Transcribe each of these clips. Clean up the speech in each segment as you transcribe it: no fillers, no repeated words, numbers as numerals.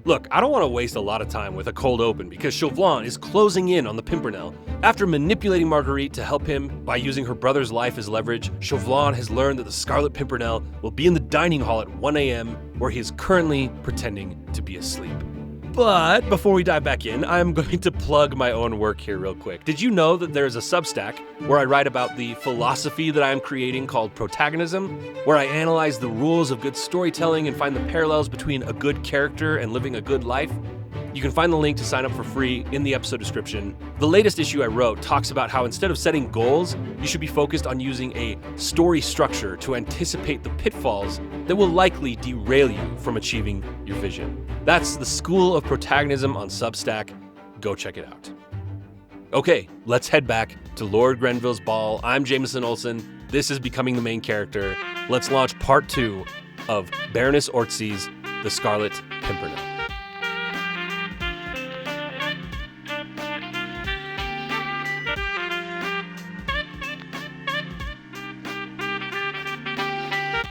Look, I don't want to waste a lot of time with a cold open because Chauvelin is closing in on the Pimpernel. After manipulating Marguerite to help him by using her brother's life as leverage, Chauvelin has learned that the Scarlet Pimpernel will be in the dining hall at 1 a.m. where he is currently pretending to be asleep. But before we dive back in, I'm going to plug my own work here real quick. Did you know that there's a Substack where I write about the philosophy that I'm creating called PROTAGONISM, where I analyze the rules of good storytelling and find the parallels between a good character and living a good life? You can find the link to sign up for free in the episode description. The latest issue I wrote talks about how instead of setting goals, you should be focused on using a story structure to anticipate the pitfalls that will likely derail you from achieving your vision. That's the School of Protagonism on Substack. Go check it out. Okay, let's head back to Lord Grenville's ball. I'm Jameson Olsen. This is Becoming the Main Character. Let's launch part 2 of Baroness Orczy's The Scarlet Pimpernel.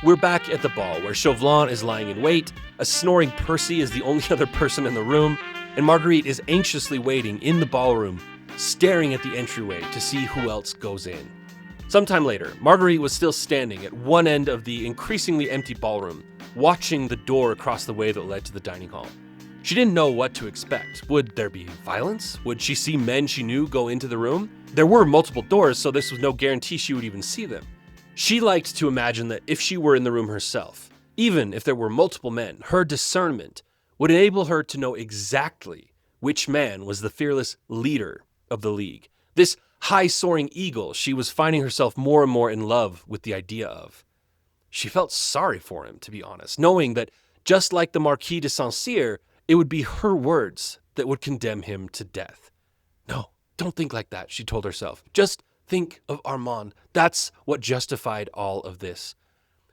We're back at the ball, where Chauvelin is lying in wait, a snoring Percy is the only other person in the room, and Marguerite is anxiously waiting in the ballroom, staring at the entryway to see who else goes in. Sometime later, Marguerite was still standing at one end of the increasingly empty ballroom, watching the door across the way that led to the dining hall. She didn't know what to expect. Would there be violence? Would she see men she knew go into the room? There were multiple doors, so this was no guarantee she would even see them. She liked to imagine that if she were in the room herself, even if there were multiple men, her discernment would enable her to know exactly which man was the fearless leader of the League. This high-soaring eagle she was finding herself more and more in love with the idea of. She felt sorry for him, to be honest, knowing that just like the Marquis de Saint-Cyr, it would be her words that would condemn him to death. No, don't think like that, she told herself. Just think of Armand. That's what justified all of this.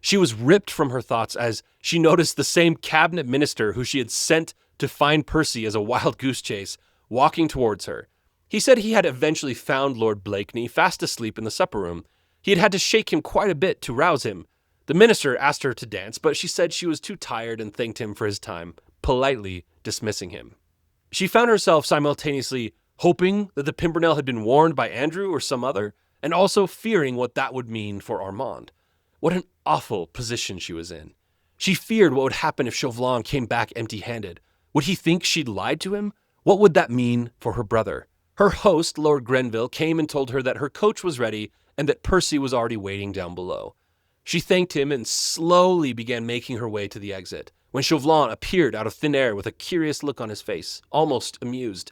She was ripped from her thoughts as she noticed the same cabinet minister who she had sent to find Percy as a wild goose chase walking towards her. He said he had eventually found Lord Blakeney fast asleep in the supper room. He had had to shake him quite a bit to rouse him. The minister asked her to dance, but she said she was too tired and thanked him for his time, politely dismissing him. She found herself simultaneously hoping that the Pimpernel had been warned by Andrew or some other, and also fearing what that would mean for Armand. What an awful position she was in. She feared what would happen if Chauvelin came back empty-handed. Would he think she'd lied to him? What would that mean for her brother? Her host, Lord Grenville, came and told her that her coach was ready and that Percy was already waiting down below. She thanked him and slowly began making her way to the exit, when Chauvelin appeared out of thin air with a curious look on his face, almost amused.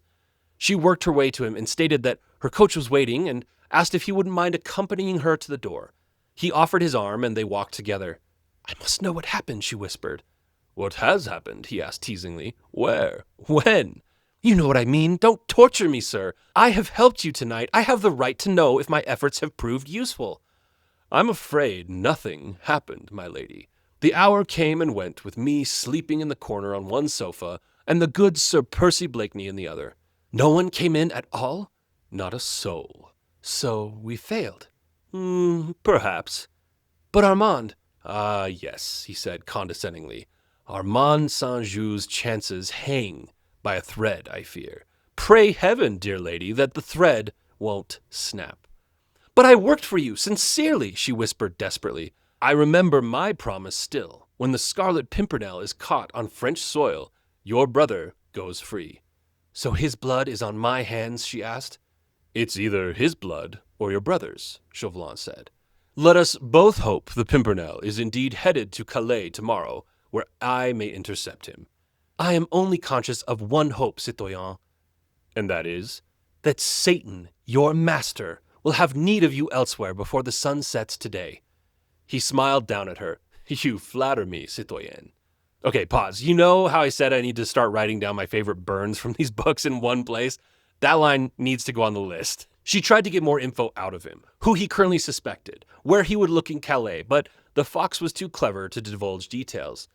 She worked her way to him and stated that her coach was waiting and asked if he wouldn't mind accompanying her to the door. He offered his arm and they walked together. "I must know what happened," she whispered. "What has happened?" he asked teasingly. "Where? When?" "You know what I mean. Don't torture me, sir. I have helped you tonight. I have the right to know if my efforts have proved useful." "I'm afraid nothing happened, my lady. The hour came and went with me sleeping in the corner on one sofa and the good Sir Percy Blakeney in the other. No one came in at all?" "Not a soul." "So we failed." Perhaps." "But Armand—" "Ah, yes," he said condescendingly. "Armand Saint-Just's chances hang by a thread, I fear. Pray heaven, dear lady, that the thread won't snap." "But I worked for you, sincerely," she whispered desperately. "I remember my promise still. When the Scarlet Pimpernel is caught on French soil, your brother goes free." "So his blood is on my hands?" she asked. "It's either his blood or your brother's," Chauvelin said. "Let us both hope the Pimpernel is indeed headed to Calais tomorrow, where I may intercept him." "I am only conscious of one hope, citoyen." "And that is?" "That Satan, your master, will have need of you elsewhere before the sun sets today." He smiled down at her. "You flatter me, citoyenne." Okay, pause. You know how I said I need to start writing down my favorite burns from these books in one place? That line needs to go on the list. She tried to get more info out of him, who he currently suspected, where he would look in Calais, but the fox was too clever to divulge details.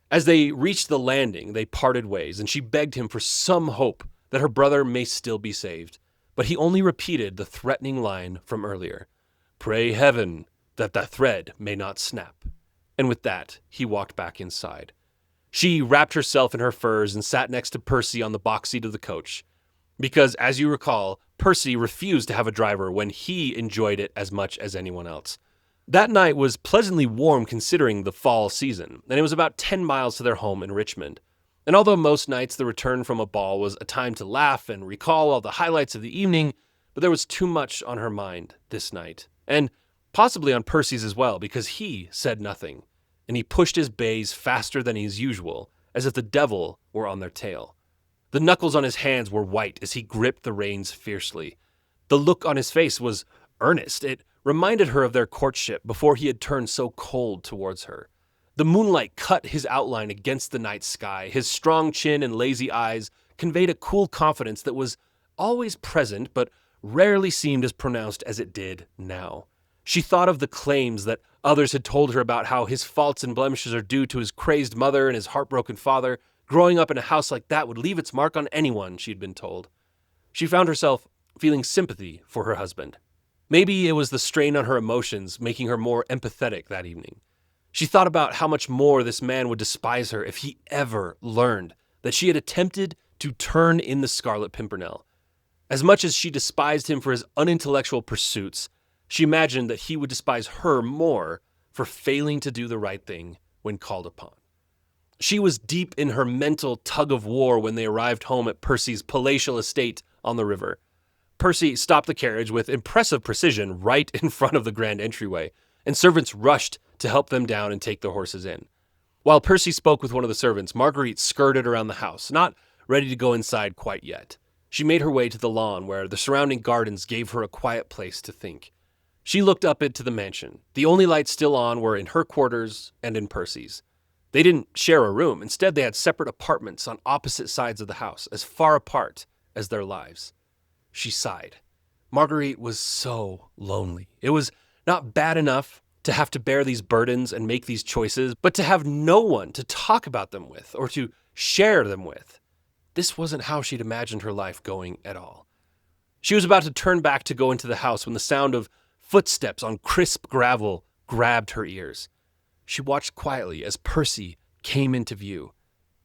As they reached the landing, they parted ways, and she begged him for some hope that her brother may still be saved. But he only repeated the threatening line from earlier. "Pray heaven that the thread may not snap." And with that, he walked back inside. She wrapped herself in her furs and sat next to Percy on the box seat of the coach. Because, as you recall, Percy refused to have a driver when he enjoyed it as much as anyone else. That night was pleasantly warm considering the fall season, and it was about 10 miles to their home in Richmond. And although most nights the return from a ball was a time to laugh and recall all the highlights of the evening, but there was too much on her mind this night. And possibly on Percy's as well, because he said nothing, and he pushed his bays faster than his usual, as if the devil were on their tail. The knuckles on his hands were white as he gripped the reins fiercely. The look on his face was earnest. It reminded her of their courtship before he had turned so cold towards her. The moonlight cut his outline against the night sky. His strong chin and lazy eyes conveyed a cool confidence that was always present but rarely seemed as pronounced as it did now. She thought of the claims that others had told her about how his faults and blemishes are due to his crazed mother and his heartbroken father. Growing up in a house like that would leave its mark on anyone, she'd been told. She found herself feeling sympathy for her husband. Maybe it was the strain on her emotions making her more empathetic that evening. She thought about how much more this man would despise her if he ever learned that she had attempted to turn in the Scarlet Pimpernel. As much as she despised him for his unintellectual pursuits, she imagined that he would despise her more for failing to do the right thing when called upon. She was deep in her mental tug-of-war when they arrived home at Percy's palatial estate on the river. Percy stopped the carriage with impressive precision right in front of the grand entryway, and servants rushed to help them down and take their horses in. While Percy spoke with one of the servants, Marguerite skirted around the house, not ready to go inside quite yet. She made her way to the lawn where the surrounding gardens gave her a quiet place to think. She looked up into the mansion. The only lights still on were in her quarters and in Percy's. They didn't share a room. Instead, they had separate apartments on opposite sides of the house, as far apart as their lives. She sighed. Marguerite was so lonely. It was not bad enough to have to bear these burdens and make these choices, but to have no one to talk about them with or to share them with. This wasn't how she'd imagined her life going at all. She was about to turn back to go into the house when the sound of footsteps on crisp gravel grabbed her ears. She watched quietly as Percy came into view.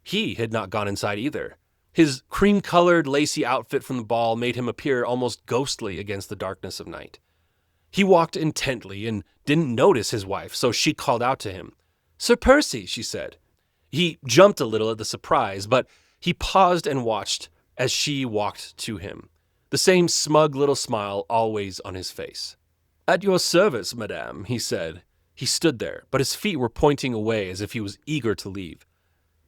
He had not gone inside either. His cream-colored, lacy outfit from the ball made him appear almost ghostly against the darkness of night. He walked intently and didn't notice his wife, so she called out to him. "Sir Percy," she said. He jumped a little at the surprise, but he paused and watched as she walked to him, the same smug little smile always on his face. "At your service, madame," he said. He stood there, but his feet were pointing away as if he was eager to leave.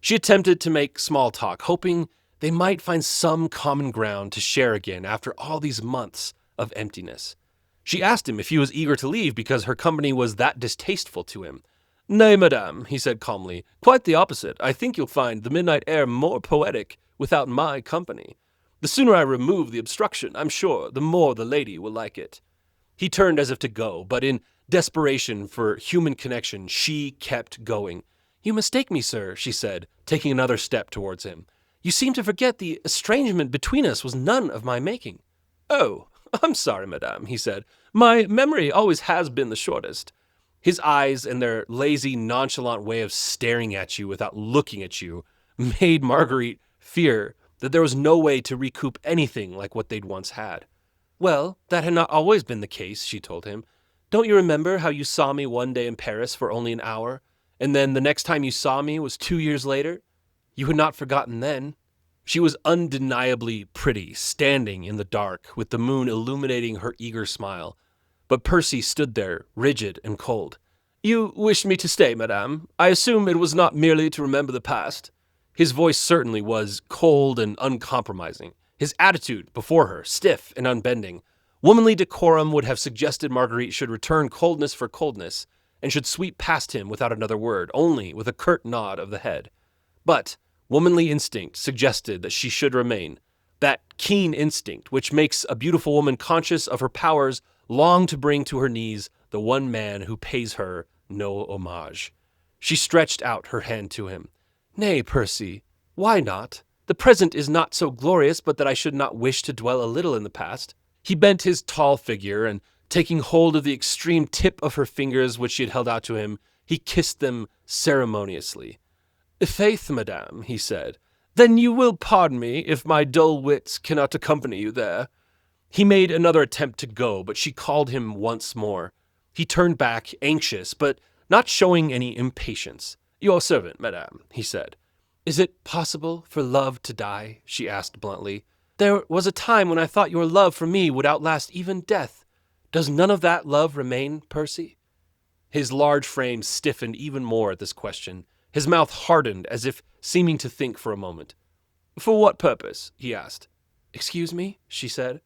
She attempted to make small talk, hoping they might find some common ground to share again after all these months of emptiness. She asked him if he was eager to leave because her company was that distasteful to him. "Nay, madame," he said calmly, "quite the opposite. I think you'll find the midnight air more poetic without my company. The sooner I remove the obstruction, I'm sure, the more the lady will like it." He turned as if to go, but in desperation for human connection, she kept going. "You mistake me, sir," she said, taking another step towards him. "You seem to forget the estrangement between us was none of my making." "Oh, I'm sorry, madame," he said. "My memory always has been the shortest." His eyes and their lazy, nonchalant way of staring at you without looking at you made Marguerite fear that there was no way to recoup anything like what they'd once had. "Well, that had not always been the case," she told him. "Don't you remember how you saw me one day in Paris for only an hour, and then the next time you saw me was 2 years later? You had not forgotten then." She was undeniably pretty, standing in the dark, with the moon illuminating her eager smile. But Percy stood there, rigid and cold. "You wished me to stay, madame. I assume it was not merely to remember the past." His voice certainly was cold and uncompromising. His attitude before her, stiff and unbending. Womanly decorum would have suggested Marguerite should return coldness for coldness, and should sweep past him without another word, only with a curt nod of the head. But womanly instinct suggested that she should remain. That keen instinct which makes a beautiful woman conscious of her powers long to bring to her knees the one man who pays her no homage. She stretched out her hand to him. "Nay, Percy, why not? The present is not so glorious but that I should not wish to dwell a little in the past." He bent his tall figure, and taking hold of the extreme tip of her fingers which she had held out to him, he kissed them ceremoniously. Faith, madame, he said. Then you will pardon me if my dull wits cannot accompany you there. He made another attempt to go, but she called him once more. He turned back, anxious, but not showing any impatience. Your servant, madame, he said. Is it possible for love to die? She asked bluntly. There was a time when I thought your love for me would outlast even death. Does none of that love remain, Percy? His large frame stiffened even more at this question. His mouth hardened as if seeming to think for a moment. For what purpose? He asked. Excuse me, she said.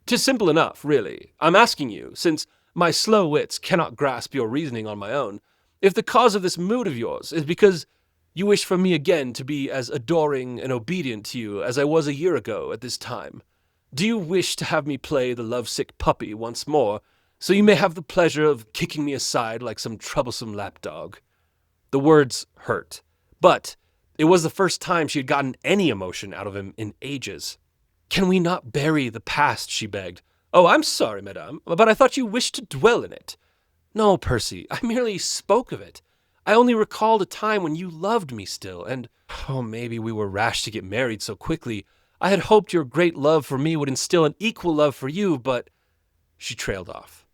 'Tis simple enough, really. I'm asking you, since my slow wits cannot grasp your reasoning on my own, if the cause of this mood of yours is because you wish for me again to be as adoring and obedient to you as I was a year ago at this time. Do you wish to have me play the lovesick puppy once more, so you may have the pleasure of kicking me aside like some troublesome lapdog? The words hurt, but it was the first time she had gotten any emotion out of him in ages. Can we not bury the past, she begged. Oh, I'm sorry, madame, but I thought you wished to dwell in it. No, Percy, I merely spoke of it. I only recalled a time when you loved me still, and, maybe we were rash to get married so quickly. I had hoped your great love for me would instill an equal love for you, but... She trailed off.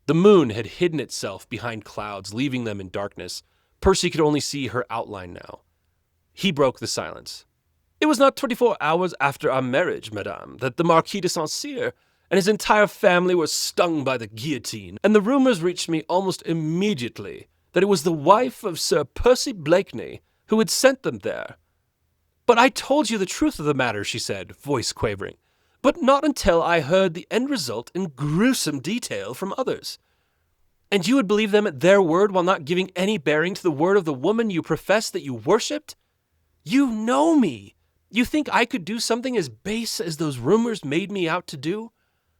The moon had hidden itself behind clouds, leaving them in darkness. Percy could only see her outline now. He broke the silence. It was not 24 hours after our marriage, madame, that the Marquis de Saint-Cyr and his entire family were stung by the guillotine, and the rumors reached me almost immediately that it was the wife of Sir Percy Blakeney who had sent them there. But I told you the truth of the matter, she said, voice quavering, but not until I heard the end result in gruesome detail from others. And you would believe them at their word while not giving any bearing to the word of the woman you professed that you worshipped? You know me. You think I could do something as base as those rumors made me out to do?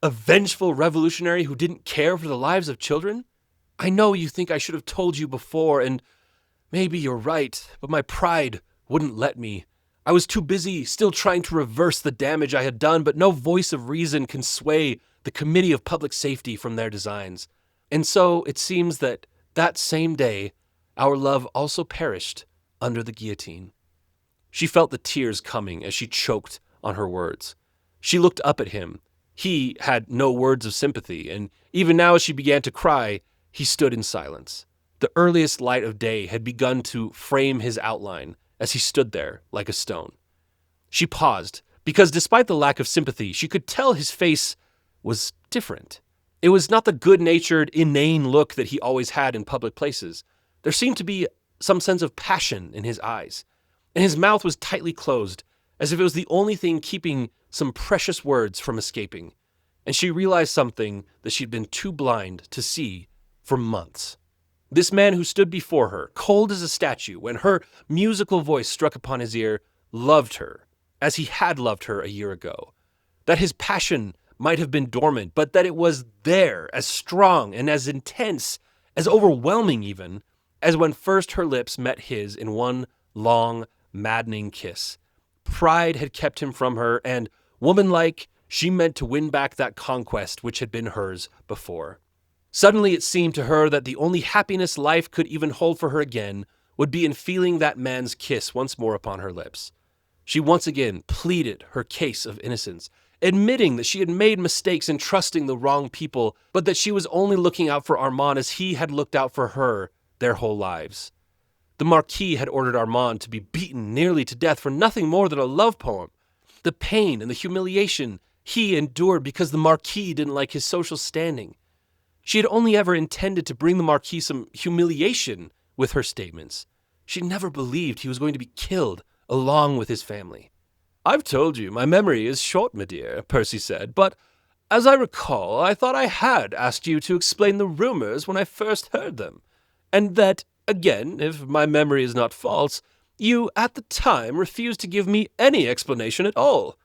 A vengeful revolutionary who didn't care for the lives of children? I know you think I should have told you before, and maybe you're right, but my pride wouldn't let me. I was too busy still trying to reverse the damage I had done, but no voice of reason can sway the Committee of Public Safety from their designs. And so it seems that same day, our love also perished under the guillotine. She felt the tears coming as she choked on her words. She looked up at him. He had no words of sympathy, and even now as she began to cry, he stood in silence. The earliest light of day had begun to frame his outline as he stood there like a stone. She paused, because despite the lack of sympathy, she could tell his face was different. It was not the good-natured, inane look that he always had in public places. There seemed to be some sense of passion in his eyes, and his mouth was tightly closed, as if it was the only thing keeping some precious words from escaping. And she realized something that she'd been too blind to see for months. This man who stood before her, cold as a statue, when her musical voice struck upon his ear, loved her, as he had loved her a year ago. That his passion might have been dormant, but that it was there, as strong and as intense, as overwhelming even, as when first her lips met his in one long, maddening kiss. Pride had kept him from her, and, woman-like, she meant to win back that conquest which had been hers before. Suddenly it seemed to her that the only happiness life could even hold for her again would be in feeling that man's kiss once more upon her lips. She once again pleaded her case of innocence, admitting that she had made mistakes in trusting the wrong people, but that she was only looking out for Armand as he had looked out for her their whole lives. The Marquis had ordered Armand to be beaten nearly to death for nothing more than a love poem. The pain and the humiliation he endured because the Marquis didn't like his social standing. She had only ever intended to bring the Marquis some humiliation with her statements. She never believed he was going to be killed along with his family. I've told you my memory is short, my dear, Percy said, but as I recall, I thought I had asked you to explain the rumors when I first heard them, and that, again, if my memory is not false, you at the time refused to give me any explanation at all,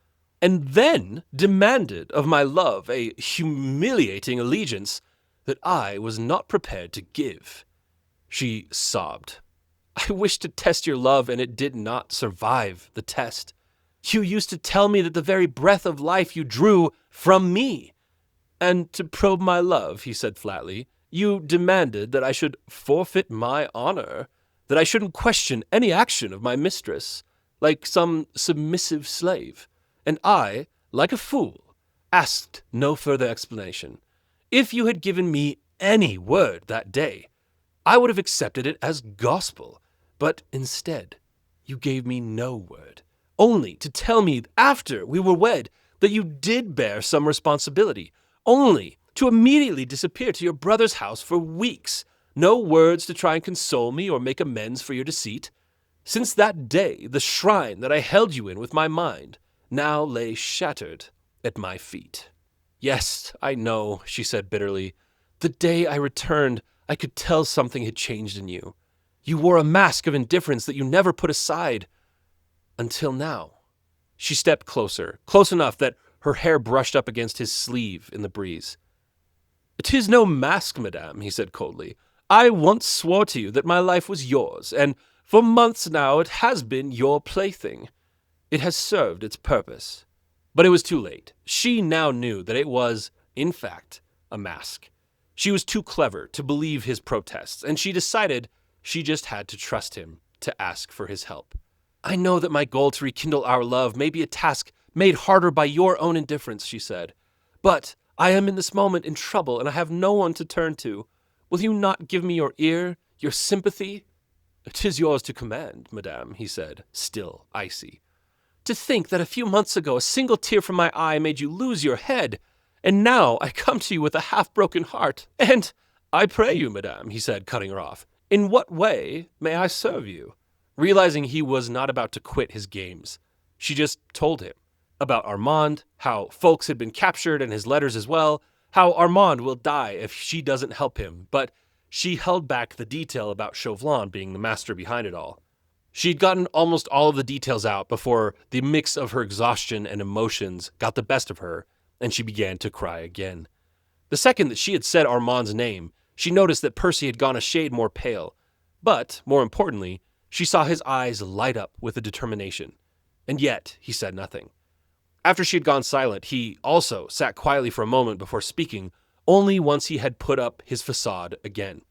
and then demanded of my love a humiliating allegiance that I was not prepared to give. She sobbed. I wished to test your love, and it did not survive the test. You used to tell me that the very breath of life you drew from me. And to probe my love, he said flatly, you demanded that I should forfeit my honor. that I shouldn't question any action of my mistress, like some submissive slave. And I, like a fool, asked no further explanation. If you had given me any word that day, I would have accepted it as gospel. But instead, you gave me no word, only to tell me after we were wed that you did bear some responsibility, only to immediately disappear to your brother's house for weeks. No words to try and console me or make amends for your deceit. Since that day, the shrine that I held you in with my mind now lay shattered at my feet. Yes, I know, she said bitterly. The day I returned, I could tell something had changed in you. You wore a mask of indifference that you never put aside. Until now. She stepped closer, close enough that her hair brushed up against his sleeve in the breeze. "'Tis no mask, madame," he said coldly. "I once swore to you that my life was yours, and for months now it has been your plaything. It has served its purpose." But it was too late. She now knew that it was, in fact, a mask. She was too clever to believe his protests, and she decided she just had to trust him to ask for his help. "I know that my goal to rekindle our love may be a task made harder by your own indifference," she said. "But I am in this moment in trouble, and I have no one to turn to. Will you not give me your ear, your sympathy?" "'Tis yours to command, madame," he said, still icy. "To think that a few months ago a single tear from my eye made you lose your head, and now I come to you with a half-broken heart. And I pray you, madame," he said, cutting her off, "in what way may I serve you?" Realizing he was not about to quit his games, she just told him about Armand, how Folks had been captured and his letters as well, how Armand will die if she doesn't help him, but she held back the detail about Chauvelin being the master behind it all. She'd gotten almost all of the details out before the mix of her exhaustion and emotions got the best of her, and she began to cry again. The second that she had said Armand's name, she noticed that Percy had gone a shade more pale, but, more importantly, she saw his eyes light up with a determination. And yet, he said nothing. After she had gone silent, he also sat quietly for a moment before speaking, only once he had put up his facade again.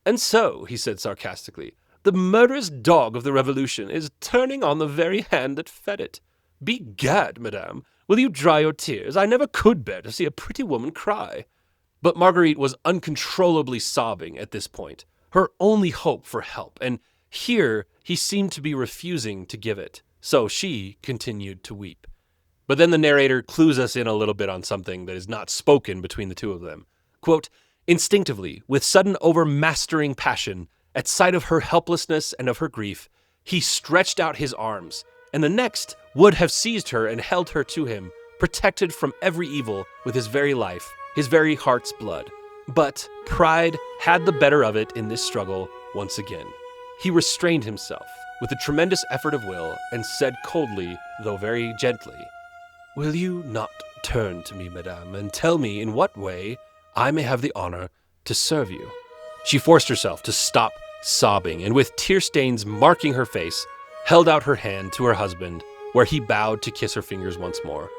"And so," he said sarcastically, "the murderous dog of the revolution is turning on the very hand that fed it. Begad, madame, will you dry your tears? I never could bear to see a pretty woman cry." But Marguerite was uncontrollably sobbing at this point, her only hope for help, and here he seemed to be refusing to give it, so she continued to weep. But then the narrator clues us in a little bit on something that is not spoken between the two of them. Quote, "Instinctively, with sudden overmastering passion, at sight of her helplessness and of her grief, he stretched out his arms, and the next would have seized her and held her to him, protected from every evil with his very life, his very heart's blood. But pride had the better of it in this struggle once again. He restrained himself with a tremendous effort of will and said coldly, though very gently, 'Will you not turn to me, madame, and tell me in what way I may have the honor to serve you?' She forced herself to stop sobbing, and with tear stains marking her face, held out her hand to her husband, where he bowed to kiss her fingers once more.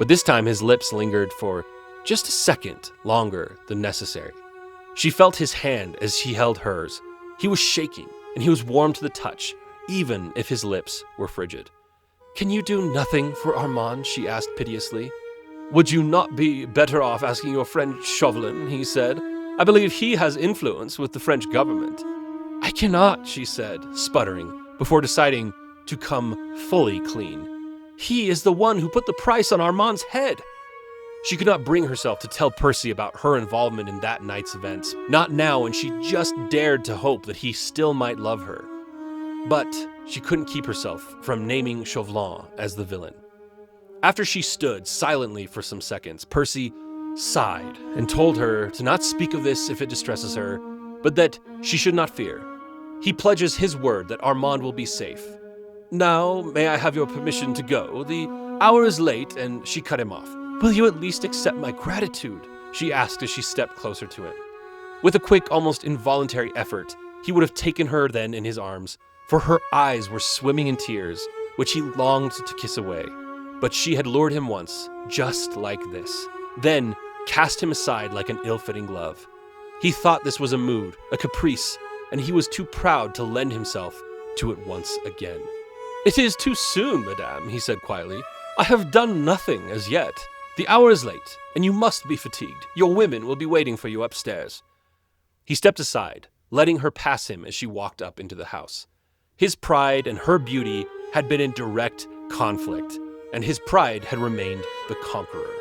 But this time his lips lingered for just a second longer than necessary. She felt his hand as he held hers. He was shaking, and he was warm to the touch, even if his lips were frigid. 'Can you do nothing for Armand?' she asked piteously. 'Would you not be better off asking your friend Chauvelin?' he said. 'I believe he has influence with the French government.' 'I cannot,' she said, sputtering, before deciding to come fully clean. 'He is the one who put the price on Armand's head.' She could not bring herself to tell Percy about her involvement in that night's events, not now when she just dared to hope that he still might love her. But she couldn't keep herself from naming Chauvelin as the villain. After she stood silently for some seconds, Percy sighed and told her to not speak of this if it distresses her, but that she should not fear. He pledges his word that Armand will be safe. 'Now, may I have your permission to go? The hour is late,' and she cut him off. 'Will you at least accept my gratitude?' she asked as she stepped closer to him. With a quick, almost involuntary effort, he would have taken her then in his arms, for her eyes were swimming in tears, which he longed to kiss away. But she had lured him once, just like this, then cast him aside like an ill-fitting glove. He thought this was a mood, a caprice, and he was too proud to lend himself to it once again. "It is too soon, madame," he said quietly. "I have done nothing as yet. The hour is late, and you must be fatigued. Your women will be waiting for you upstairs." He stepped aside, letting her pass him as she walked up into the house. His pride and her beauty had been in direct conflict, and his pride had remained the conqueror.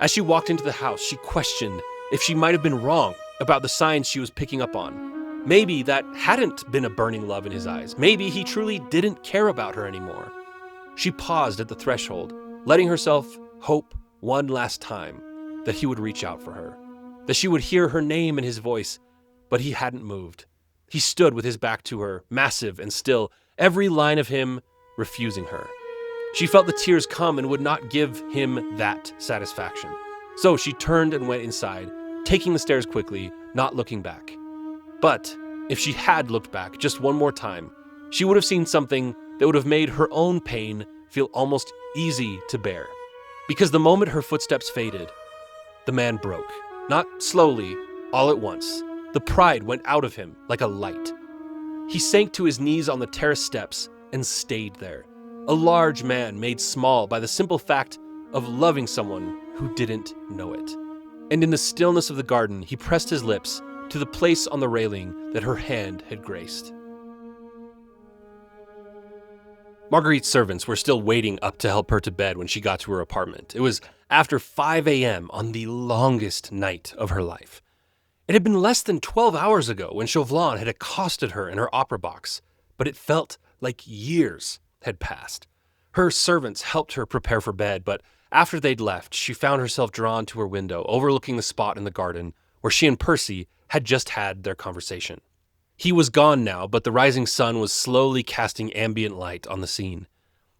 As she walked into the house, she questioned if she might have been wrong about the signs she was picking up on. Maybe that hadn't been a burning love in his eyes. Maybe he truly didn't care about her anymore. She paused at the threshold, letting herself hope one last time that he would reach out for her, that she would hear her name in his voice, but he hadn't moved. He stood with his back to her, massive and still, every line of him refusing her. She felt the tears come and would not give him that satisfaction. So she turned and went inside, taking the stairs quickly, not looking back. But if she had looked back just one more time, she would have seen something that would have made her own pain feel almost easy to bear. Because the moment her footsteps faded, the man broke. Not slowly, all at once. The pride went out of him like a light. He sank to his knees on the terrace steps and stayed there. A large man made small by the simple fact of loving someone who didn't know it. And in the stillness of the garden, he pressed his lips to the place on the railing that her hand had graced. Marguerite's servants were still waiting up to help her to bed when she got to her apartment. It was after 5 a.m. on the longest night of her life. It had been less than 12 hours ago when Chauvelin had accosted her in her opera box, but it felt like years had passed. Her servants helped her prepare for bed, but after they'd left, she found herself drawn to her window, overlooking the spot in the garden where she and Percy had just had their conversation. He was gone now, but the rising sun was slowly casting ambient light on the scene.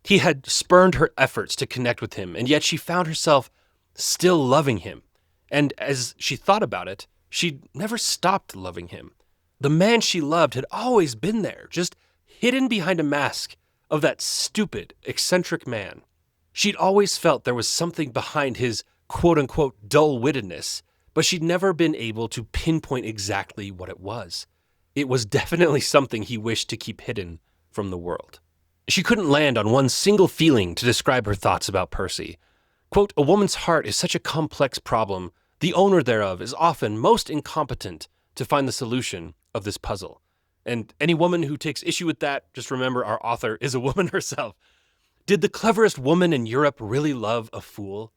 He had spurned her efforts to connect with him, and yet she found herself still loving him. And as she thought about it, she'd never stopped loving him. The man she loved had always been there, just hidden behind a mask of that stupid, eccentric man. She'd always felt there was something behind his quote-unquote dull-wittedness, but she'd never been able to pinpoint exactly what it was. It was definitely something he wished to keep hidden from the world. She couldn't land on one single feeling to describe her thoughts about Percy. Quote, "A woman's heart is such a complex problem. The owner thereof is often most incompetent to find the solution of this puzzle." And any woman who takes issue with that, just remember our author is a woman herself. Did the cleverest woman in Europe really love a fool?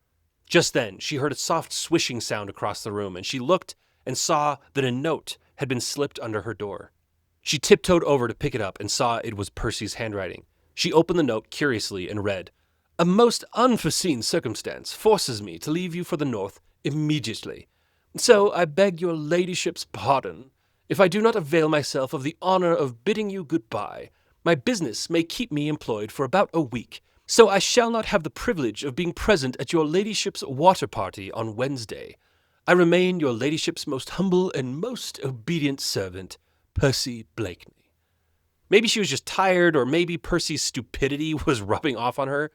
Just then, she heard a soft swishing sound across the room, and she looked and saw that a note had been slipped under her door. She tiptoed over to pick it up and saw it was Percy's handwriting. She opened the note curiously and read, "A most unforeseen circumstance forces me to leave you for the north immediately. So I beg your ladyship's pardon if I do not avail myself of the honor of bidding you goodbye. My business may keep me employed for about a week, so I shall not have the privilege of being present at your ladyship's water party on Wednesday. I remain your ladyship's most humble and most obedient servant, Percy Blakeney." Maybe she was just tired, or maybe Percy's stupidity was rubbing off on her,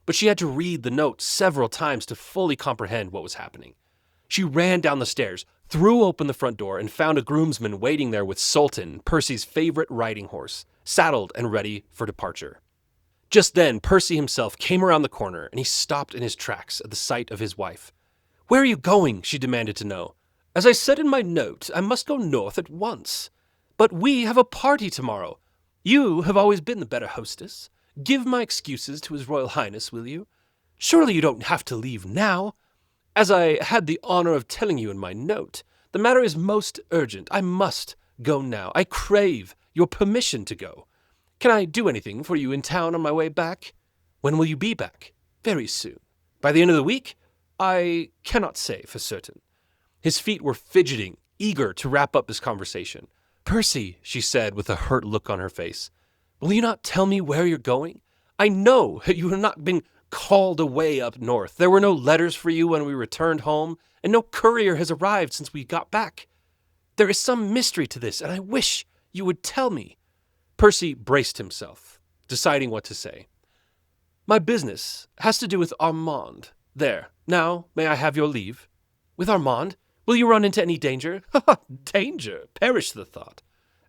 but she had to read the note several times to fully comprehend what was happening. She ran down the stairs, threw open the front door, and found a groomsman waiting there with Sultan, Percy's favorite riding horse, saddled and ready for departure. Just then, Percy himself came around the corner, and he stopped in his tracks at the sight of his wife. "Where are you going?" she demanded to know. "As I said in my note, I must go north at once. But we have a party tomorrow. You have always been the better hostess. Give my excuses to His Royal Highness, will you? Surely you don't have to leave now. As I had the honor of telling you in my note, the matter is most urgent. I must go now. I crave your permission to go. Can I do anything for you in town on my way back? When will you be back? Very soon. By the end of the week? I cannot say for certain." His feet were fidgeting, eager to wrap up this conversation. "Percy," she said with a hurt look on her face, "will you not tell me where you're going? I know you have not been called away up north. There were no letters for you when we returned home, and no courier has arrived since we got back. There is some mystery to this, and I wish you would tell me." Percy braced himself, deciding what to say. "My business has to do with Armand. There, now, may I have your leave?" "With Armand? Will you run into any danger?" "Danger! Perish the thought.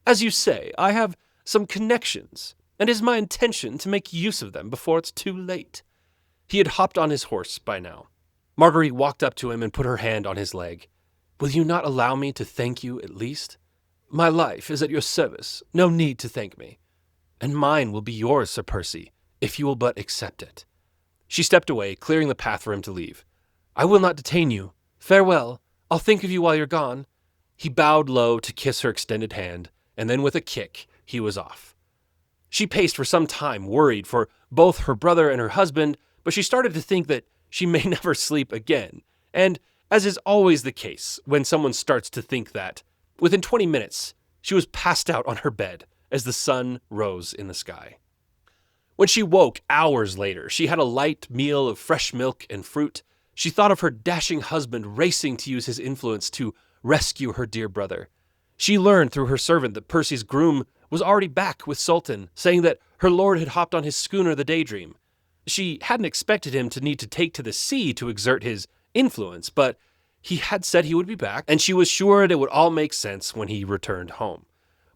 As you say, I have some connections, and it is my intention to make use of them before it's too late." He had hopped on his horse by now. Marguerite walked up to him and put her hand on his leg. "Will you not allow me to thank you at least? My life is at your service. No need to thank me. And mine will be yours, Sir Percy, if you will but accept it." She stepped away, clearing the path for him to leave. "I will not detain you. Farewell. I'll think of you while you're gone." He bowed low to kiss her extended hand, and then with a kick, he was off. She paced for some time, worried for both her brother and her husband, but she started to think that she may never sleep again. And, as is always the case when someone starts to think that, within 20 minutes, she was passed out on her bed as the sun rose in the sky. When she woke hours later, she had a light meal of fresh milk and fruit. She thought of her dashing husband racing to use his influence to rescue her dear brother. She learned through her servant that Percy's groom was already back with Sultan, saying that her lord had hopped on his schooner the Daydream. She hadn't expected him to need to take to the sea to exert his influence, but he had said he would be back, and she was sure it would all make sense when he returned home.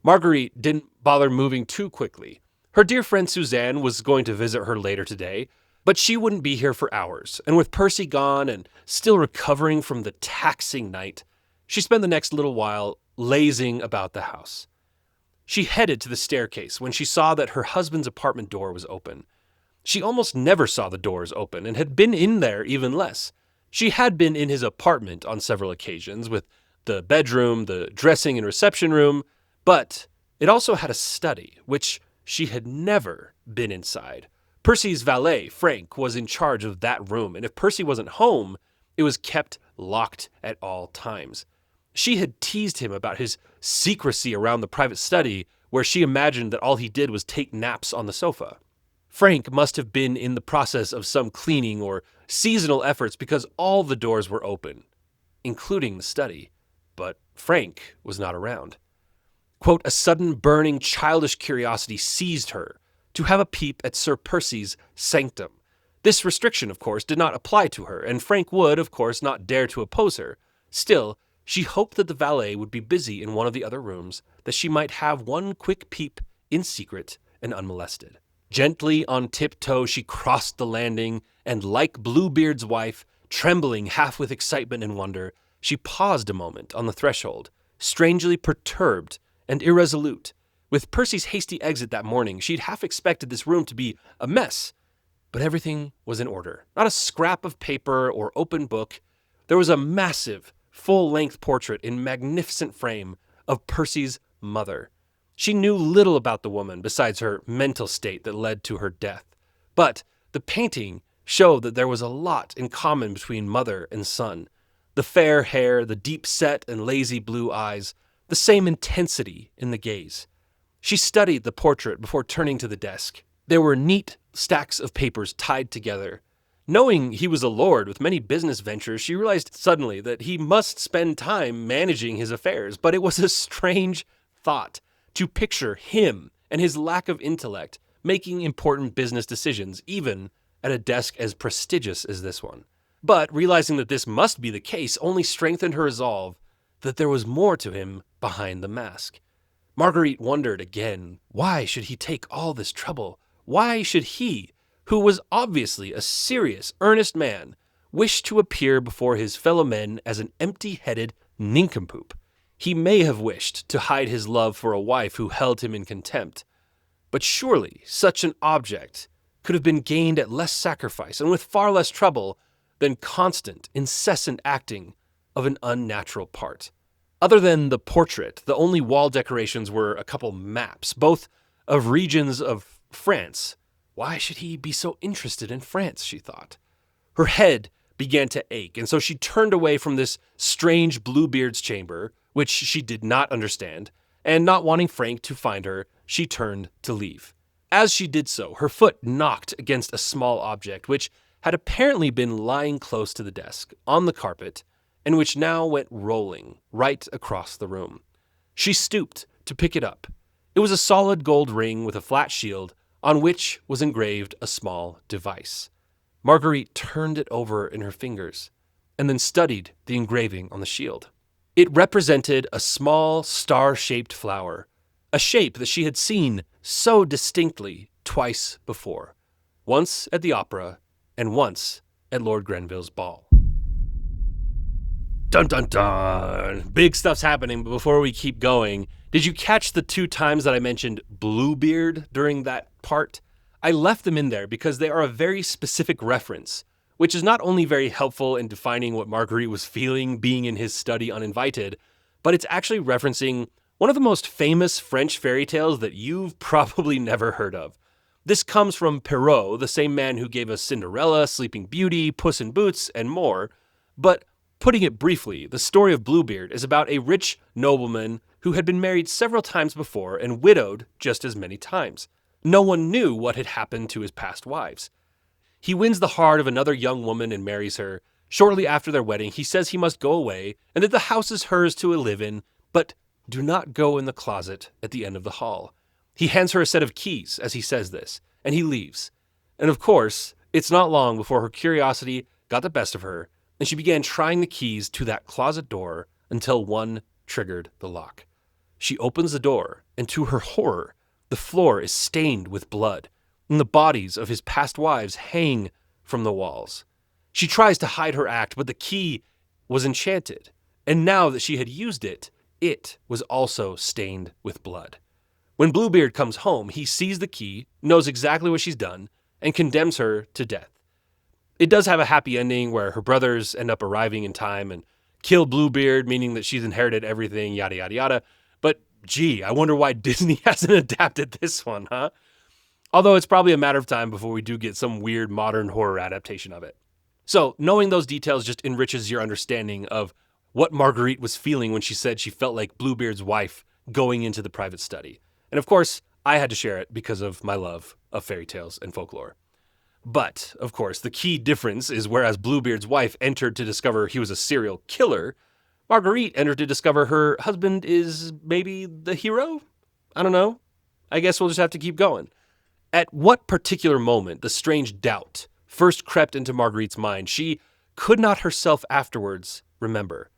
Marguerite didn't bother moving too quickly. Her dear friend Suzanne was going to visit her later today, but she wouldn't be here for hours, and with Percy gone and still recovering from the taxing night, she spent the next little while lazing about the house. She headed to the staircase when she saw that her husband's apartment door was open. She almost never saw the doors open and had been in there even less. She had been in his apartment on several occasions, with the bedroom, the dressing and reception room, but it also had a study, which she had never been inside. Percy's valet, Frank, was in charge of that room, and if Percy wasn't home, it was kept locked at all times. She had teased him about his secrecy around the private study, where she imagined that all he did was take naps on the sofa. Frank must have been in the process of some cleaning or seasonal efforts because all the doors were open, including the study, but Frank was not around. Quote, a sudden burning childish curiosity seized her to have a peep at Sir Percy's sanctum. This restriction, of course, did not apply to her, and Frank would, of course, not dare to oppose her. Still, she hoped that the valet would be busy in one of the other rooms, that she might have one quick peep in secret and unmolested. Gently on tiptoe she crossed the landing, and like Bluebeard's wife, trembling half with excitement and wonder, she paused a moment on the threshold, strangely perturbed and irresolute. With Percy's hasty exit that morning, she'd half expected this room to be a mess, but everything was in order. Not a scrap of paper or open book. There was a massive, full-length portrait in magnificent frame of Percy's mother. She knew little about the woman besides her mental state that led to her death, but the painting showed that there was a lot in common between mother and son. The fair hair, the deep-set and lazy blue eyes, the same intensity in the gaze. She studied the portrait before turning to the desk. There were neat stacks of papers tied together. Knowing he was a lord with many business ventures, she realized suddenly that he must spend time managing his affairs, but it was a strange thought to picture him and his lack of intellect making important business decisions, even at a desk as prestigious as this one. But realizing that this must be the case only strengthened her resolve that there was more to him behind the mask. Marguerite wondered again, why should he take all this trouble? Why should he, who was obviously a serious, earnest man, wish to appear before his fellow men as an empty-headed nincompoop? He may have wished to hide his love for a wife who held him in contempt, but surely such an object could have been gained at less sacrifice and with far less trouble than constant, incessant acting of an unnatural part. Other than the portrait, the only wall decorations were a couple maps, both of regions of France. Why should he be so interested in France, she thought. Her head began to ache, and so she turned away from this strange Bluebeard's chamber, which she did not understand, and not wanting Frank to find her, she turned to leave. As she did so, her foot knocked against a small object, which had apparently been lying close to the desk, on the carpet, and which now went rolling right across the room. She stooped to pick it up. It was a solid gold ring with a flat shield, on which was engraved a small device. Marguerite turned it over in her fingers, and then studied the engraving on the shield. It represented a small star-shaped flower, a shape that she had seen so distinctly twice before, once at the opera and once at Lord Grenville's ball. Dun dun dun! Big stuff's happening, but before we keep going, did you catch the 2 times that I mentioned Bluebeard during that part? I left them in there because they are a very specific reference, which is not only very helpful in defining what Marguerite was feeling being in his study uninvited, but it's actually referencing one of the most famous French fairy tales that you've probably never heard of. This comes from Perrault, the same man who gave us Cinderella, Sleeping Beauty, Puss in Boots, and more. But putting it briefly, the story of Bluebeard is about a rich nobleman who had been married several times before and widowed just as many times. No one knew what had happened to his past wives. He wins the heart of another young woman and marries her. Shortly after their wedding, he says he must go away and that the house is hers to live in, but do not go in the closet at the end of the hall. He hands her a set of keys as he says this, and he leaves. And of course, it's not long before her curiosity got the best of her, and she began trying the keys to that closet door until one triggered the lock. She opens the door, and to her horror, the floor is stained with blood, and the bodies of his past wives hang from the walls. She tries to hide her act, but the key was enchanted, and now that she had used it, it was also stained with blood. When Bluebeard comes home, he sees the key, knows exactly what she's done, and condemns her to death. It does have a happy ending where her brothers end up arriving in time and kill Bluebeard, meaning that she's inherited everything, yada, yada, yada. But gee, I wonder why Disney hasn't adapted this one, huh? Although it's probably a matter of time before we do get some weird modern horror adaptation of it. So knowing those details just enriches your understanding of what Marguerite was feeling when she said she felt like Bluebeard's wife going into the private study. And of course, I had to share it because of my love of fairy tales and folklore. But, of course, the key difference is whereas Bluebeard's wife entered to discover he was a serial killer, Marguerite entered to discover her husband is maybe the hero? I don't know. I guess we'll just have to keep going. At what particular moment the strange doubt first crept into Marguerite's mind, she could not herself afterwards remember.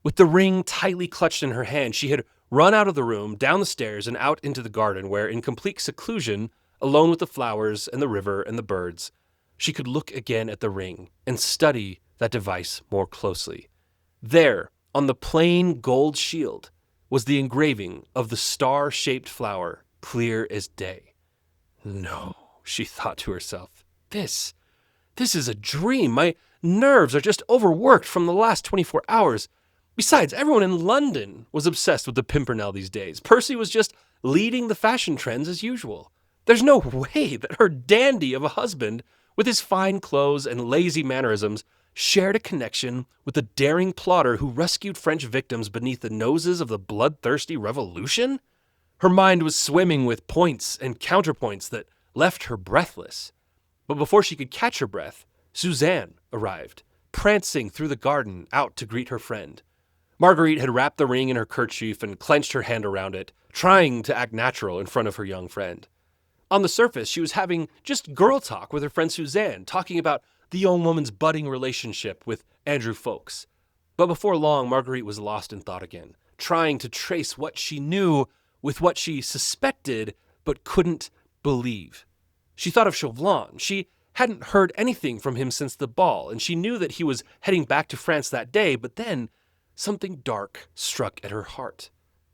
With the ring tightly clutched in her hand, she had run out of the room, down the stairs, and out into the garden where, in complete seclusion, alone with the flowers and the river and the birds, she could look again at the ring and study that device more closely. There, on the plain gold shield, was the engraving of the star-shaped flower, clear as day. No, she thought to herself, this is a dream. My nerves are just overworked from the last 24 hours. Besides, everyone in London was obsessed with the Pimpernel these days. Percy was just leading the fashion trends as usual. There's no way that her dandy of a husband, with his fine clothes and lazy mannerisms, shared a connection with the daring plotter who rescued French victims beneath the noses of the bloodthirsty revolution? Her mind was swimming with points and counterpoints that left her breathless. But before she could catch her breath, Suzanne arrived, prancing through the garden out to greet her friend. Marguerite had wrapped the ring in her kerchief and clenched her hand around it, trying to act natural in front of her young friend. On the surface, she was having just girl talk with her friend Suzanne, talking about the young woman's budding relationship with Andrew Ffoulkes. But before long, Marguerite was lost in thought again, trying to trace what she knew with what she suspected but couldn't believe. She thought of Chauvelin. She hadn't heard anything from him since the ball, and she knew that he was heading back to France that day, but then something dark struck at her heart.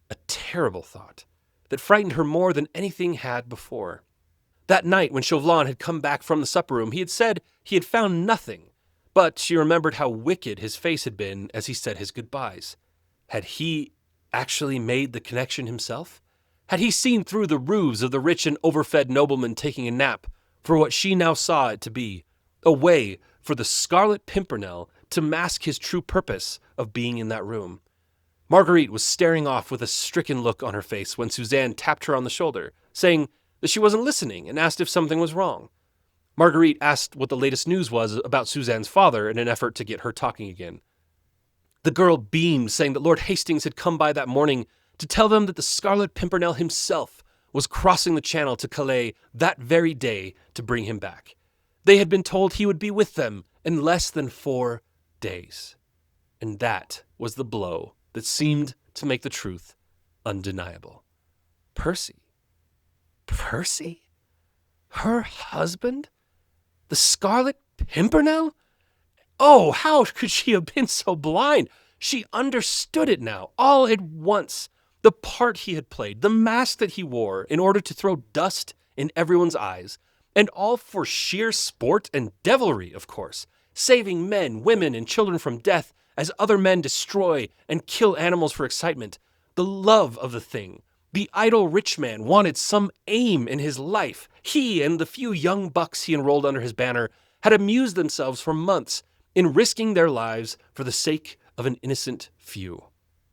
A terrible thought that frightened her more than anything had before. That night when Chauvelin had come back from the supper room, he had said he had found nothing, but she remembered how wicked his face had been as he said his goodbyes. Had he actually made the connection himself? Had he seen through the roofs of the rich and overfed nobleman taking a nap for what she now saw it to be, a way for the Scarlet Pimpernel to mask his true purpose of being in that room? Marguerite was staring off with a stricken look on her face when Suzanne tapped her on the shoulder, saying that she wasn't listening and asked if something was wrong. Marguerite asked what the latest news was about Suzanne's father in an effort to get her talking again. The girl beamed, saying that Lord Hastings had come by that morning to tell them that the Scarlet Pimpernel himself was crossing the Channel to Calais that very day to bring him back. They had been told he would be with them in less than 4 days. And that was the blow that seemed to make the truth undeniable. Percy. Percy? Her husband? The Scarlet Pimpernel? Oh, how could she have been so blind? She understood it now, all at once. The part he had played, the mask that he wore in order to throw dust in everyone's eyes, and all for sheer sport and devilry, of course, saving men, women, and children from death as other men destroy and kill animals for excitement. The love of the thing. The idle rich man wanted some aim in his life. He and the few young bucks he enrolled under his banner had amused themselves for months in risking their lives for the sake of an innocent few.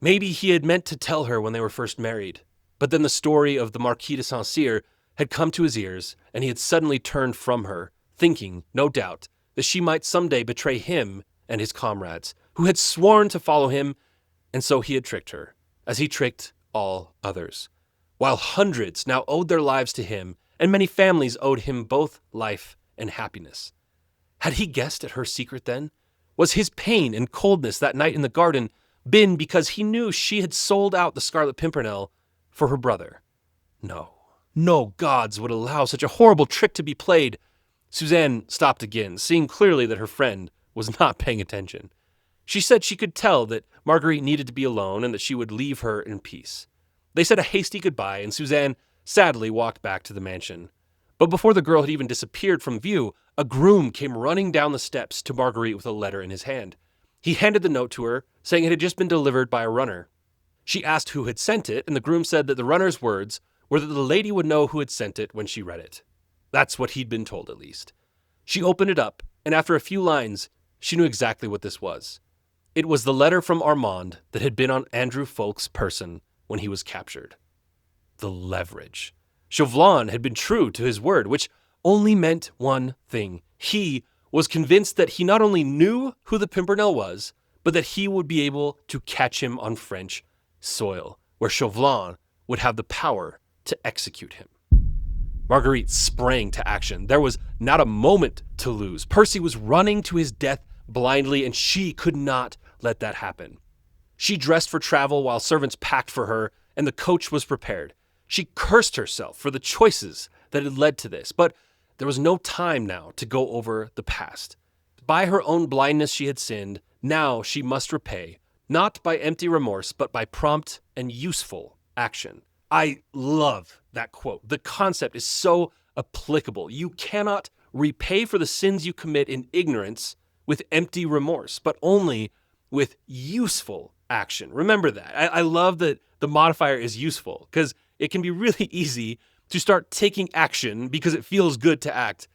Maybe he had meant to tell her when they were first married, but then the story of the Marquis de Saint-Cyr had come to his ears, and he had suddenly turned from her, thinking, no doubt, that she might someday betray him and his comrades, who had sworn to follow him, and so he had tricked her, as he tricked all others. While hundreds now owed their lives to him, and many families owed him both life and happiness. Had he guessed at her secret then? Was his pain and coldness that night in the garden been because he knew she had sold out the Scarlet Pimpernel for her brother? No gods would allow such a horrible trick to be played. Suzanne stopped again, seeing clearly that her friend was not paying attention. She said she could tell that Marguerite needed to be alone and that she would leave her in peace. They said a hasty goodbye, and Suzanne sadly walked back to the mansion. But before the girl had even disappeared from view, a groom came running down the steps to Marguerite with a letter in his hand. He handed the note to her, saying it had just been delivered by a runner. She asked who had sent it, and the groom said that the runner's words were that the lady would know who had sent it when she read it. That's what he'd been told, at least. She opened it up, and after a few lines, she knew exactly what this was. It was the letter from Armand that had been on Andrew Folk's person when he was captured. The leverage. Chauvelin had been true to his word, which only meant one thing. He was convinced that he not only knew who the Pimpernel was, but that he would be able to catch him on French soil, where Chauvelin would have the power to execute him. Marguerite sprang to action. There was not a moment to lose. Percy was running to his death blindly, and she could not let that happen. She dressed for travel while servants packed for her, and the coach was prepared. She cursed herself for the choices that had led to this, but there was no time now to go over the past. By her own blindness she had sinned. Now she must repay, not by empty remorse, but by prompt and useful action. I love that quote. The concept is so applicable. You cannot repay for the sins you commit in ignorance with empty remorse, but only with useful action. Remember that. I love that the modifier is useful, because it can be really easy to start taking action because it feels good to act.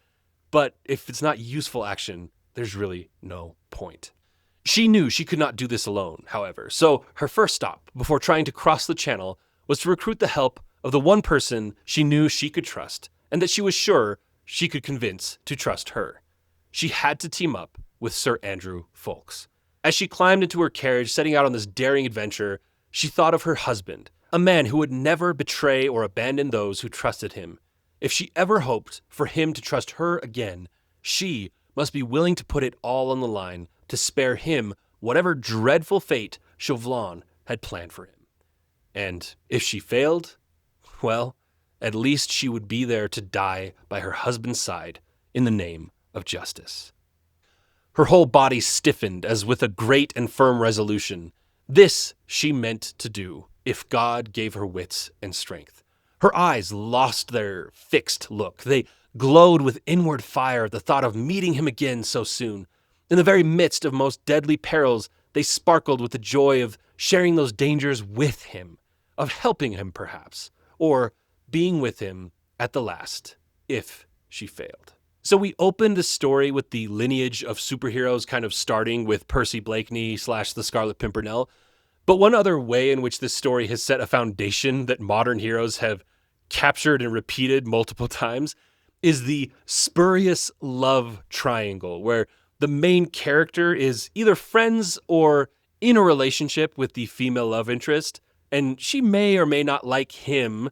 But if it's not useful action, there's really no point. She knew she could not do this alone, however, so her first stop before trying to cross the channel was to recruit the help of the one person she knew she could trust, and that she was sure she could convince to trust her. She had to team up with Sir Andrew Ffoulkes. As she climbed into her carriage, setting out on this daring adventure, she thought of her husband, a man who would never betray or abandon those who trusted him. If she ever hoped for him to trust her again, she must be willing to put it all on the line to spare him whatever dreadful fate Chauvelin had planned for him. And if she failed, well, at least she would be there to die by her husband's side in the name of justice. Her whole body stiffened as with a great and firm resolution. This she meant to do if God gave her wits and strength. Her eyes lost their fixed look. They glowed with inward fire at the thought of meeting him again so soon. In the very midst of most deadly perils, they sparkled with the joy of sharing those dangers with him, of helping him perhaps, or being with him at the last, if she failed. So we opened the story with the lineage of superheroes kind of starting with Percy Blakeney / the Scarlet Pimpernel. But one other way in which this story has set a foundation that modern heroes have captured and repeated multiple times is the spurious love triangle, where the main character is either friends or in a relationship with the female love interest, and she may or may not like him,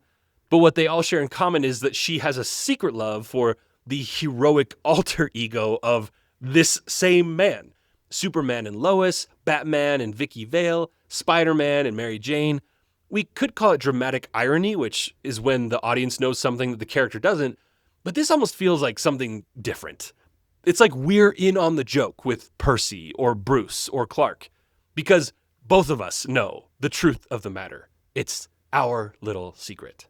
but what they all share in common is that she has a secret love for the heroic alter ego of this same man. Superman and Lois, Batman and Vicky Vale, Spider-Man and Mary Jane. We could call it dramatic irony, which is when the audience knows something that the character doesn't, but this almost feels like something different. It's like we're in on the joke with Percy or Bruce or Clark, because both of us know the truth of the matter. It's our little secret.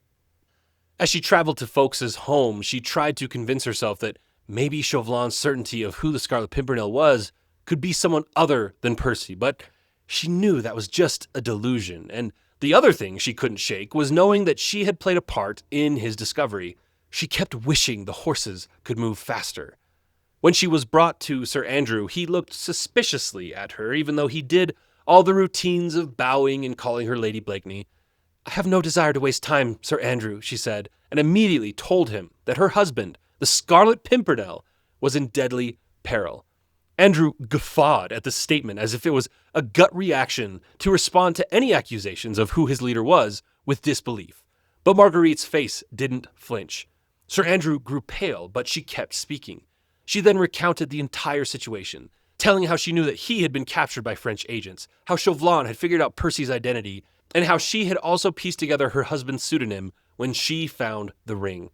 As she traveled to Fawkes' home, she tried to convince herself that maybe Chauvelin's certainty of who the Scarlet Pimpernel was could be someone other than Percy, but she knew that was just a delusion, and the other thing she couldn't shake was knowing that she had played a part in his discovery. She kept wishing the horses could move faster. When she was brought to Sir Andrew, he looked suspiciously at her, even though he did all the routines of bowing and calling her Lady Blakeney. "I have no desire to waste time, Sir Andrew," she said, and immediately told him that her husband, the Scarlet Pimpernel, was in deadly peril. Andrew guffawed at the statement as if it was a gut reaction to respond to any accusations of who his leader was with disbelief. But Marguerite's face didn't flinch. Sir Andrew grew pale, but she kept speaking. She then recounted the entire situation, telling how she knew that he had been captured by French agents, how Chauvelin had figured out Percy's identity, and how she had also pieced together her husband's pseudonym when she found the ring.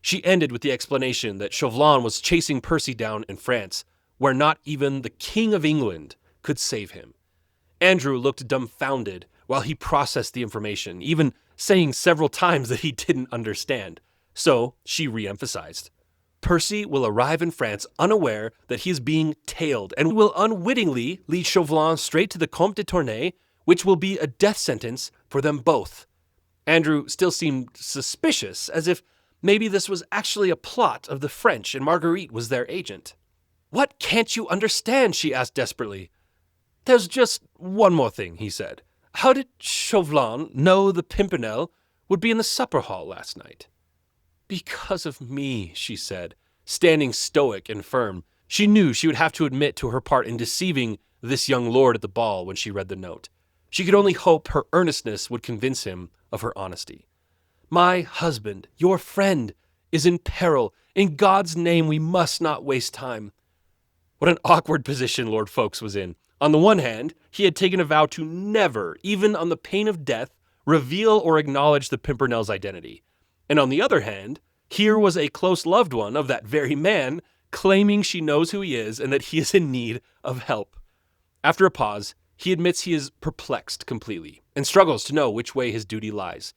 She ended with the explanation that Chauvelin was chasing Percy down in France, where not even the King of England could save him. Andrew looked dumbfounded while he processed the information, even saying several times that he didn't understand. So she re-emphasized. Percy will arrive in France unaware that he is being tailed and will unwittingly lead Chauvelin straight to the Comte de Tournai, which will be a death sentence for them both. Andrew still seemed suspicious, as if maybe this was actually a plot of the French and Marguerite was their agent. "What can't you understand?" she asked desperately. "There's just one more thing," he said. "How did Chauvelin know the Pimpernel would be in the supper hall last night?" "Because of me," she said, standing stoic and firm. She knew she would have to admit to her part in deceiving this young lord at the ball when she read the note. She could only hope her earnestness would convince him of her honesty. "My husband, your friend, is in peril. In God's name, we must not waste time." What an awkward position Lord Fawkes was in. On the one hand, he had taken a vow to never, even on the pain of death, reveal or acknowledge the Pimpernel's identity. And on the other hand, here was a close loved one of that very man claiming she knows who he is and that he is in need of help. After a pause, he admits he is perplexed completely and struggles to know which way his duty lies.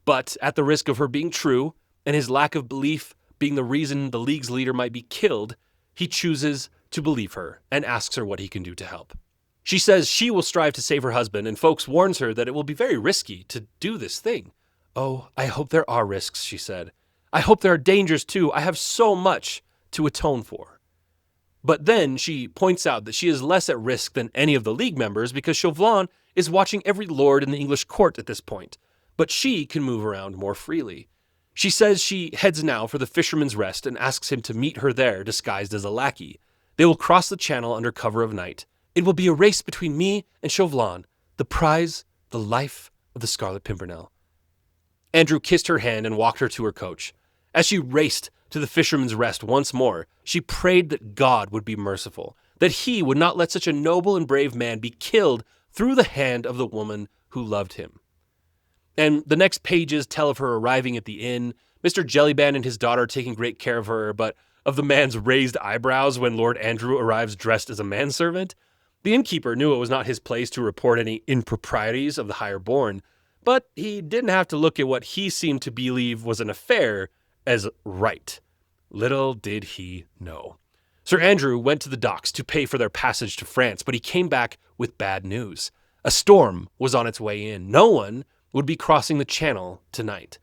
But at the risk of her being true and his lack of belief being the reason the League's leader might be killed, he chooses to believe her and asks her what he can do to help. She says she will strive to save her husband, and Fawkes warns her that it will be very risky to do this thing. "Oh, I hope there are risks," she said. "I hope there are dangers too. I have so much to atone for." But then she points out that she is less at risk than any of the League members because Chauvelin is watching every lord in the English court at this point, but she can move around more freely. She says she heads now for the Fisherman's Rest and asks him to meet her there disguised as a lackey. They will cross the channel under cover of night. "It will be a race between me and Chauvelin. The prize, the life of the Scarlet Pimpernel." Andrew kissed her hand and walked her to her coach. As she raced to the Fisherman's Rest once more, she prayed that God would be merciful, that he would not let such a noble and brave man be killed through the hand of the woman who loved him. And the next pages tell of her arriving at the inn, Mr. Jellyband and his daughter taking great care of her, but of the man's raised eyebrows when Lord Andrew arrives dressed as a manservant. The innkeeper knew it was not his place to report any improprieties of the higher born, but he didn't have to look at what he seemed to believe was an affair as right. Little did he know. Sir Andrew went to the docks to pay for their passage to France, but he came back with bad news. A storm was on its way in. No one would be crossing the channel tonight.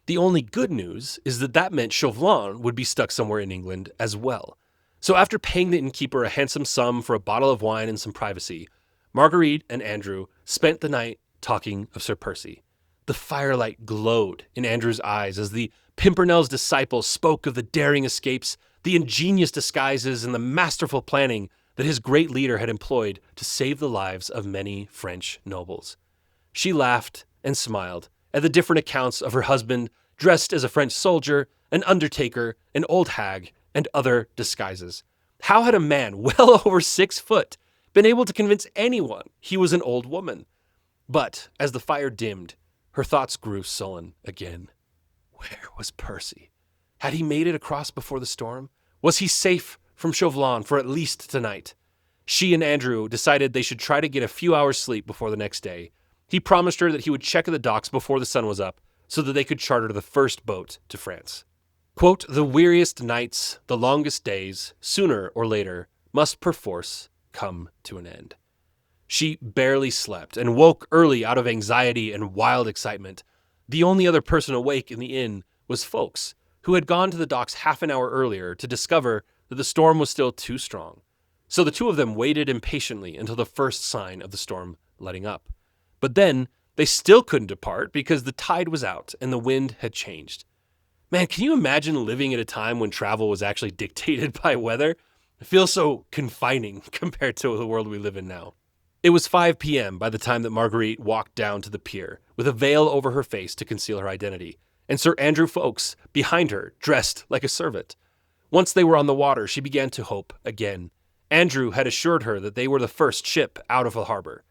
The only good news is that meant Chauvelin would be stuck somewhere in England as well. So after paying the innkeeper a handsome sum for a bottle of wine and some privacy, Marguerite and Andrew spent the night talking of Sir Percy. The firelight glowed in Andrew's eyes as the Pimpernel's disciple spoke of the daring escapes, the ingenious disguises, and the masterful planning that his great leader had employed to save the lives of many French nobles. She laughed and smiled at the different accounts of her husband dressed as a French soldier, an undertaker, an old hag, and other disguises. How had a man well over 6 foot been able to convince anyone he was an old woman? But as the fire dimmed, Her thoughts grew sullen again. Where was Percy? Had he made it across before the storm? Was he safe from Chauvelin for at least tonight? She and Andrew decided they should try to get a few hours sleep before the next day. He promised her that he would check at the docks before the sun was up so that they could charter the first boat to France. Quote, the weariest nights, the longest days, sooner or later, must perforce come to an end. She barely slept and woke early out of anxiety and wild excitement. The only other person awake in the inn was Folks, who had gone to the docks half an hour earlier to discover that the storm was still too strong. So the two of them waited impatiently until the first sign of the storm letting up. But then they still couldn't depart because the tide was out and the wind had changed. Man, can you imagine living at a time when travel was actually dictated by weather? It feels so confining compared to the world we live in now. It was 5 p.m. by the time that Marguerite walked down to the pier, with a veil over her face to conceal her identity, and Sir Andrew Folks behind her, dressed like a servant. Once they were on the water, she began to hope again. Andrew had assured her that they were the first ship out of the harbor.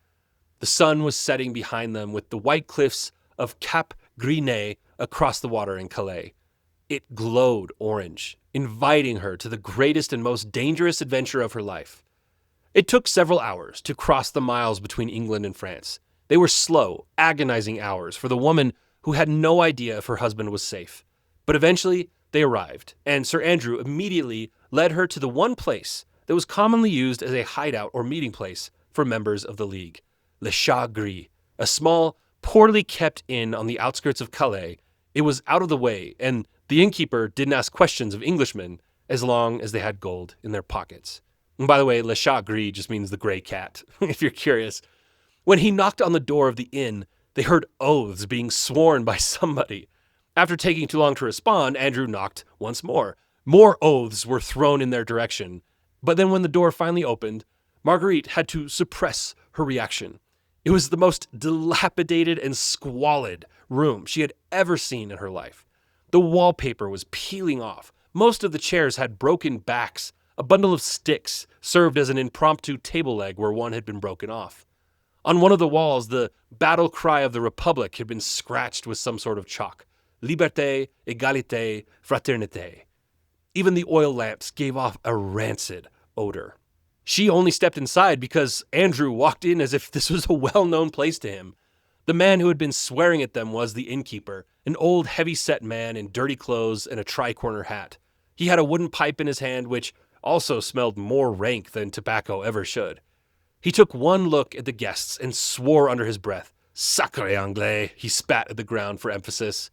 The sun was setting behind them with the white cliffs of Cap Gris-Nez across the water in Calais. It glowed orange, inviting her to the greatest and most dangerous adventure of her life. It took several hours to cross the miles between England and France. They were slow, agonizing hours for the woman who had no idea if her husband was safe. But eventually, they arrived, and Sir Andrew immediately led her to the one place that was commonly used as a hideout or meeting place for members of the League, Le Chat Gris, a small, poorly kept inn on the outskirts of Calais. It was out of the way, and the innkeeper didn't ask questions of Englishmen as long as they had gold in their pockets. And by the way, Le Chat Gris just means the gray cat, if you're curious. When he knocked on the door of the inn, they heard oaths being sworn by somebody. After taking too long to respond, Andrew knocked once more. More oaths were thrown in their direction. But then when the door finally opened, Marguerite had to suppress her reaction. It was the most dilapidated and squalid room she had ever seen in her life. The wallpaper was peeling off. Most of the chairs had broken backs. A bundle of sticks served as an impromptu table leg where one had been broken off. On one of the walls, the battle cry of the Republic had been scratched with some sort of chalk. Liberté, égalité, fraternité. Even the oil lamps gave off a rancid odor. She only stepped inside because Andrew walked in as if this was a well-known place to him. The man who had been swearing at them was the innkeeper, an old heavy-set man in dirty clothes and a tri-corner hat. He had a wooden pipe in his hand, which also smelled more rank than tobacco ever should. He took one look at the guests and swore under his breath. Sacré Anglais, he spat at the ground for emphasis.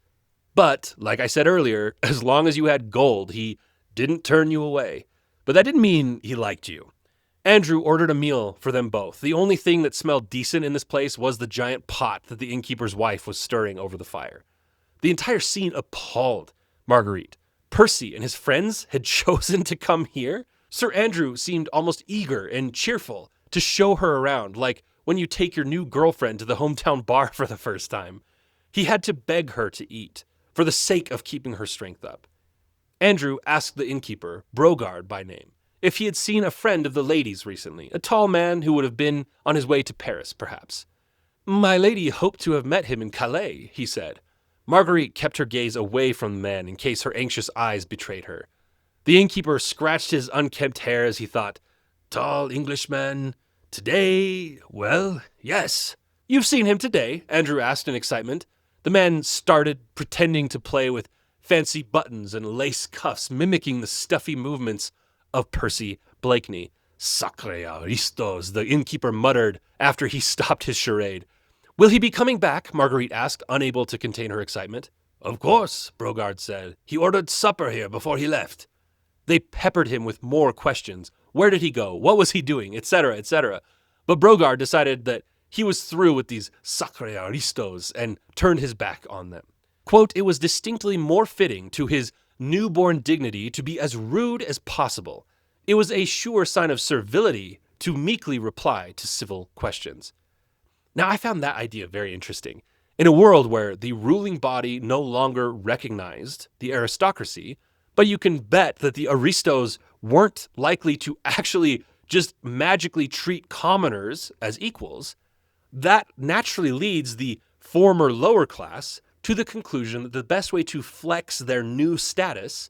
But, like I said earlier, as long as you had gold, he didn't turn you away. But that didn't mean he liked you. Andrew ordered a meal for them both. The only thing that smelled decent in this place was the giant pot that the innkeeper's wife was stirring over the fire. The entire scene appalled Marguerite. Percy and his friends had chosen to come here? Sir Andrew seemed almost eager and cheerful to show her around, like when you take your new girlfriend to the hometown bar for the first time. He had to beg her to eat, for the sake of keeping her strength up. Andrew asked the innkeeper, Brogard by name, if he had seen a friend of the lady's recently, a tall man who would have been on his way to Paris, perhaps. My lady hoped to have met him in Calais, he said. Marguerite kept her gaze away from the man in case her anxious eyes betrayed her. The innkeeper scratched his unkempt hair as he thought, Tall Englishman, today, well, yes. You've seen him today? Andrew asked in excitement. The man started pretending to play with fancy buttons and lace cuffs, mimicking the stuffy movements of Percy Blakeney. Sacré aristos, the innkeeper muttered after he stopped his charade. Will he be coming back? Marguerite asked, unable to contain her excitement. Of course, Brogard said. He ordered supper here before he left. They peppered him with more questions. Where did he go? What was he doing? Etc., etc. But Brogard decided that he was through with these sacré aristos and turned his back on them. Quote, it was distinctly more fitting to his newborn dignity to be as rude as possible. It was a sure sign of servility to meekly reply to civil questions. Now, I found that idea very interesting. In a world where the ruling body no longer recognized the aristocracy, but you can bet that the aristos weren't likely to actually just magically treat commoners as equals, that naturally leads the former lower class to the conclusion that the best way to flex their new status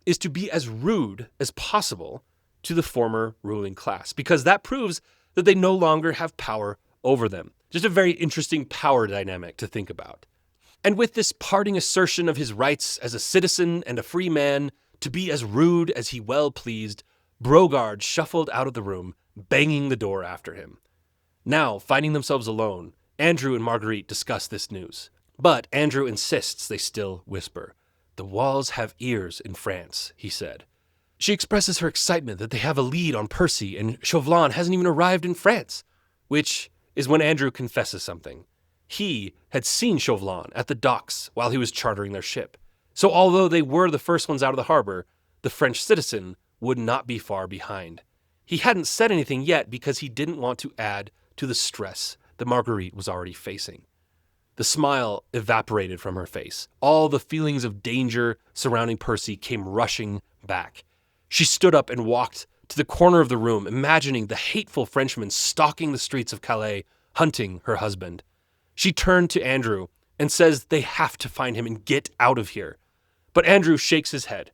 is to be as rude as possible to the former ruling class, because that proves that they no longer have power over them. Just a very interesting power dynamic to think about. And with this parting assertion of his rights as a citizen and a free man to be as rude as he well pleased, Brogard shuffled out of the room, banging the door after him. Now, finding themselves alone, Andrew and Marguerite discuss this news. But Andrew insists they still whisper. "The walls have ears in France," he said. She expresses her excitement that they have a lead on Percy and Chauvelin hasn't even arrived in France, which is when Andrew confesses something. He had seen Chauvelin at the docks while he was chartering their ship. So although they were the first ones out of the harbor, the French citizen would not be far behind. He hadn't said anything yet because he didn't want to add to the stress that Marguerite was already facing. The smile evaporated from her face. All the feelings of danger surrounding Percy came rushing back. She stood up and walked to the corner of the room, imagining the hateful Frenchman stalking the streets of Calais, hunting her husband. She turned to Andrew and says they have to find him and get out of here. But Andrew shakes his head.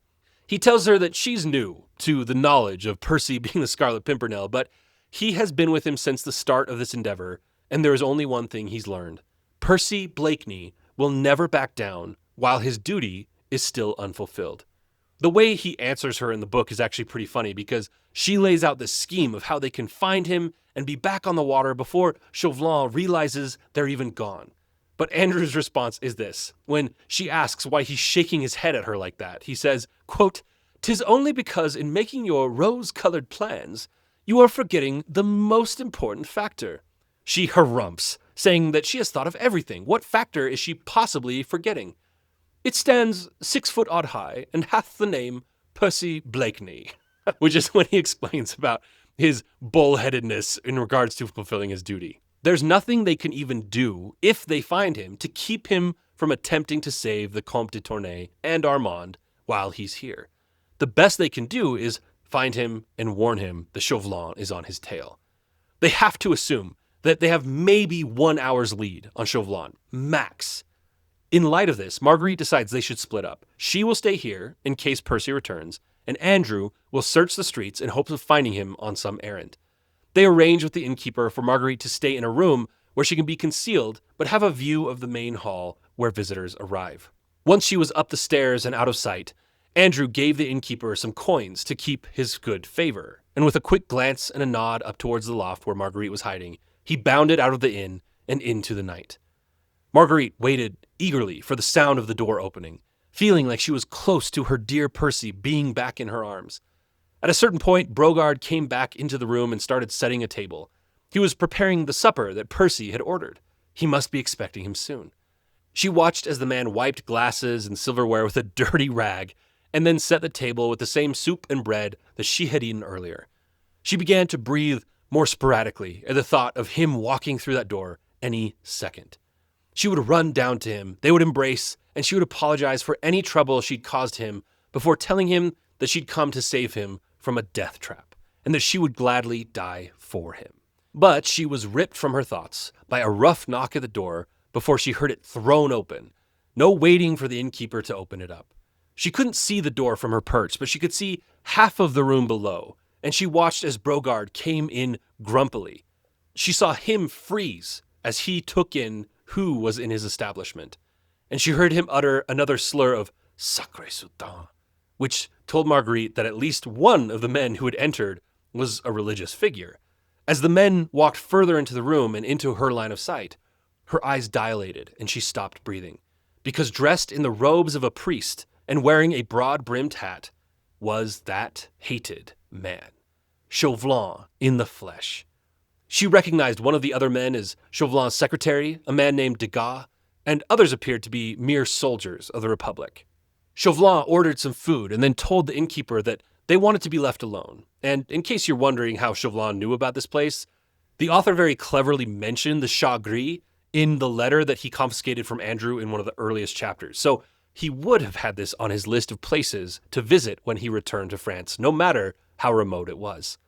He tells her that she's new to the knowledge of Percy being the Scarlet Pimpernel, but he has been with him since the start of this endeavor, and there is only one thing he's learned. Percy Blakeney will never back down while his duty is still unfulfilled. The way he answers her in the book is actually pretty funny because she lays out this scheme of how they can find him and be back on the water before Chauvelin realizes they're even gone. But Andrew's response is this. When she asks why he's shaking his head at her like that, he says, quote, "'Tis only because in making your rose-colored plans, you are forgetting the most important factor." She harumphs, saying that she has thought of everything. What factor is she possibly forgetting? "It stands 6 foot odd high and hath the name Percy Blakeney," which is when he explains about his bullheadedness in regards to fulfilling his duty. There's nothing they can even do if they find him to keep him from attempting to save the Comte de Tournai and Armand while he's here. The best they can do is find him and warn him that Chauvelin is on his tail. They have to assume that they have maybe 1 hour's lead on Chauvelin, max. In light of this, Marguerite decides they should split up. She will stay here in case Percy returns, and Andrew will search the streets in hopes of finding him on some errand. They arrange with the innkeeper for Marguerite to stay in a room where she can be concealed but have a view of the main hall where visitors arrive. Once she was up the stairs and out of sight, Andrew gave the innkeeper some coins to keep his good favor, and with a quick glance and a nod up towards the loft where Marguerite was hiding, he bounded out of the inn and into the night. Marguerite waited eagerly for the sound of the door opening, feeling like she was close to her dear Percy being back in her arms. At a certain point, Brogard came back into the room and started setting a table. He was preparing the supper that Percy had ordered. He must be expecting him soon. She watched as the man wiped glasses and silverware with a dirty rag and then set the table with the same soup and bread that she had eaten earlier. She began to breathe more sporadically at the thought of him walking through that door any second. She would run down to him, they would embrace, and she would apologize for any trouble she'd caused him before telling him that she'd come to save him from a death trap, and that she would gladly die for him. But she was ripped from her thoughts by a rough knock at the door before she heard it thrown open. No waiting for the innkeeper to open it up. She couldn't see the door from her perch, but she could see half of the room below, and she watched as Brogard came in grumpily. She saw him freeze as he took in who was in his establishment, and she heard him utter another slur of "Sacré Sultan," which told Marguerite that at least one of the men who had entered was a religious figure. As the men walked further into the room and into her line of sight, her eyes dilated and she stopped breathing, because dressed in the robes of a priest and wearing a broad-brimmed hat was that hated man, Chauvelin in the flesh. She recognized one of the other men as Chauvelin's secretary, a man named Degas, and others appeared to be mere soldiers of the Republic. Chauvelin ordered some food and then told the innkeeper that they wanted to be left alone. And in case you're wondering how Chauvelin knew about this place, the author very cleverly mentioned the Chat Gris in the letter that he confiscated from Andrew in one of the earliest chapters. So he would have had this on his list of places to visit when he returned to France, no matter how remote it was.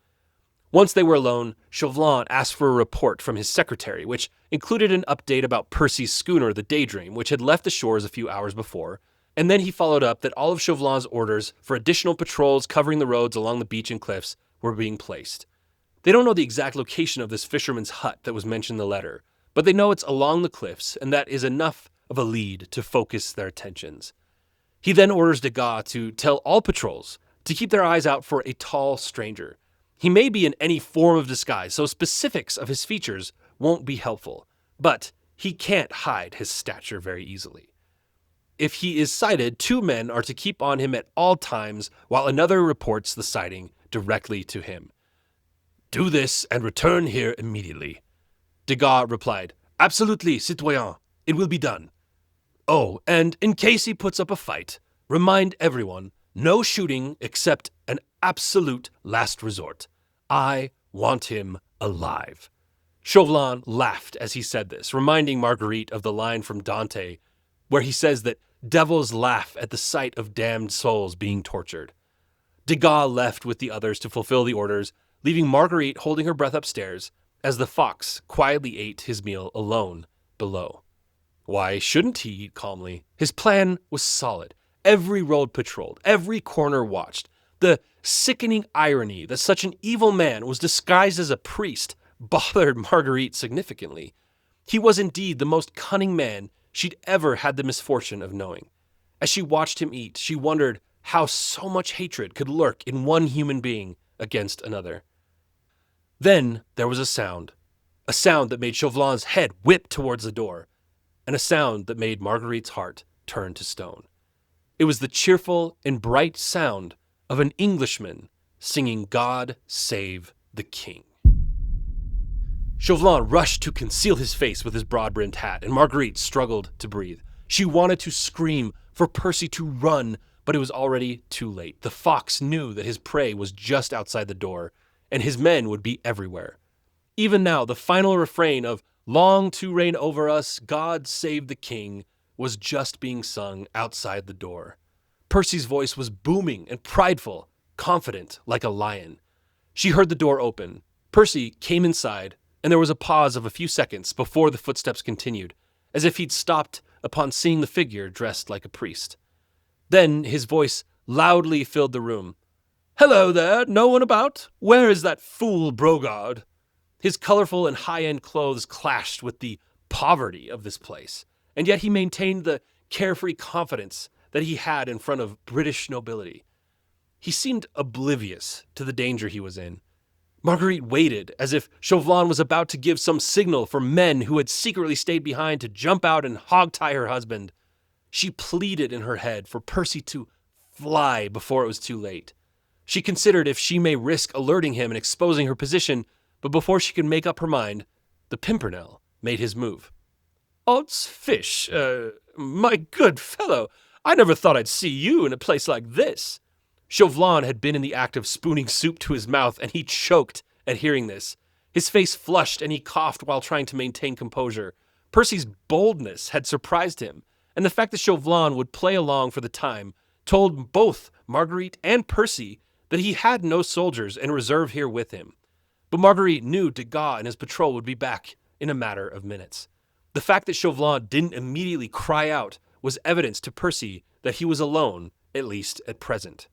Once they were alone, Chauvelin asked for a report from his secretary, which included an update about Percy's schooner, the Daydream, which had left the shores a few hours before, and then he followed up that all of Chauvelin's orders for additional patrols covering the roads along the beach and cliffs were being placed. They don't know the exact location of this fisherman's hut that was mentioned in the letter, but they know it's along the cliffs, and that is enough of a lead to focus their attentions. He then orders Degas to tell all patrols to keep their eyes out for a tall stranger. He may be in any form of disguise, so specifics of his features won't be helpful, but he can't hide his stature very easily. If he is sighted, 2 men are to keep on him at all times while another reports the sighting directly to him. "Do this and return here immediately." Degas replied, "Absolutely, citoyen. It will be done. Oh, and in case he puts up a fight, remind everyone, no shooting except an absolute last resort. I want him alive." Chauvelin laughed as he said this, reminding Marguerite of the line from Dante, where he says that devils laugh at the sight of damned souls being tortured. Degas left with the others to fulfill the orders, leaving Marguerite holding her breath upstairs as the fox quietly ate his meal alone below. Why shouldn't he eat calmly? His plan was solid. Every road patrolled, every corner watched. The sickening irony that such an evil man was disguised as a priest bothered Marguerite significantly. He was indeed the most cunning man she'd ever had the misfortune of knowing. As she watched him eat, she wondered how so much hatred could lurk in one human being against another. Then there was a sound that made Chauvelin's head whip towards the door, and a sound that made Marguerite's heart turn to stone. It was the cheerful and bright sound of an Englishman singing "God Save the King." Chauvelin rushed to conceal his face with his broad-brimmed hat, and Marguerite struggled to breathe. She wanted to scream, for Percy to run, but it was already too late. The fox knew that his prey was just outside the door, and his men would be everywhere. Even now, the final refrain of "Long to reign over us, God save the king," was just being sung outside the door. Percy's voice was booming and prideful, confident like a lion. She heard the door open. Percy came inside, and there was a pause of a few seconds before the footsteps continued, as if he'd stopped upon seeing the figure dressed like a priest. Then his voice loudly filled the room. "Hello there, no one about? Where is that fool Brogard?" His colorful and high-end clothes clashed with the poverty of this place, and yet he maintained the carefree confidence that he had in front of British nobility. He seemed oblivious to the danger he was in. Marguerite waited, as if Chauvelin was about to give some signal for men who had secretly stayed behind to jump out and hog-tie her husband. She pleaded in her head for Percy to fly before it was too late. She considered if she may risk alerting him and exposing her position, but before she could make up her mind, the Pimpernel made his move. "Odds fish, my good fellow, I never thought I'd see you in a place like this." Chauvelin had been in the act of spooning soup to his mouth, and he choked at hearing this. His face flushed, and he coughed while trying to maintain composure. Percy's boldness had surprised him, and the fact that Chauvelin would play along for the time told both Marguerite and Percy that he had no soldiers in reserve here with him. But Marguerite knew Degas and his patrol would be back in a matter of minutes. The fact that Chauvelin didn't immediately cry out was evidence to Percy that he was alone, at least at present.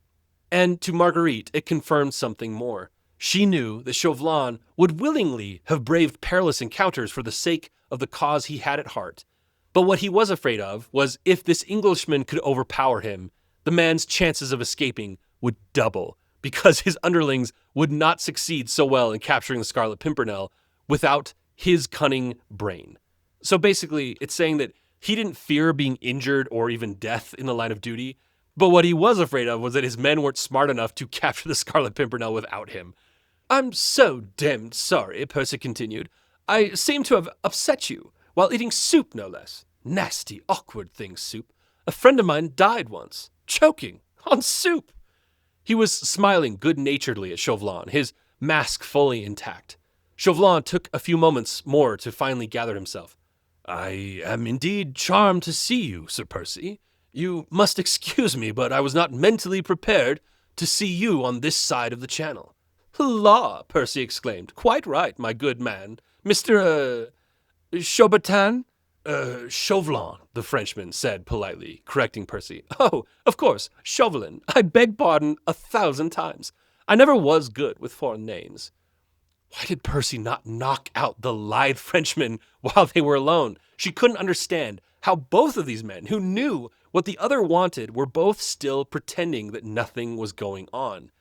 And to Marguerite, it confirmed something more. She knew that Chauvelin would willingly have braved perilous encounters for the sake of the cause he had at heart. But what he was afraid of was if this Englishman could overpower him, the man's chances of escaping would double, because his underlings would not succeed so well in capturing the Scarlet Pimpernel without his cunning brain. So basically, it's saying that he didn't fear being injured or even death in the line of duty, but what he was afraid of was that his men weren't smart enough to capture the Scarlet Pimpernel without him. "I'm so damned sorry," Percy continued. "I seem to have upset you, while eating soup no less. Nasty, awkward thing, soup. A friend of mine died once, choking on soup." He was smiling good-naturedly at Chauvelin, his mask fully intact. Chauvelin took a few moments more to finally gather himself. "I am indeed charmed to see you, Sir Percy. You must excuse me, but I was not mentally prepared to see you on this side of the channel." "La!" Percy exclaimed. "Quite right, my good man. Mr. Chaubertin?" Chauvelin, the Frenchman said politely, correcting Percy. "Oh, of course, Chauvelin. I beg pardon 1,000 times. I never was good with foreign names." Why did Percy not knock out the lithe Frenchman while they were alone? She couldn't understand how both of these men, who knew what the other wanted, were both still pretending that nothing was going on.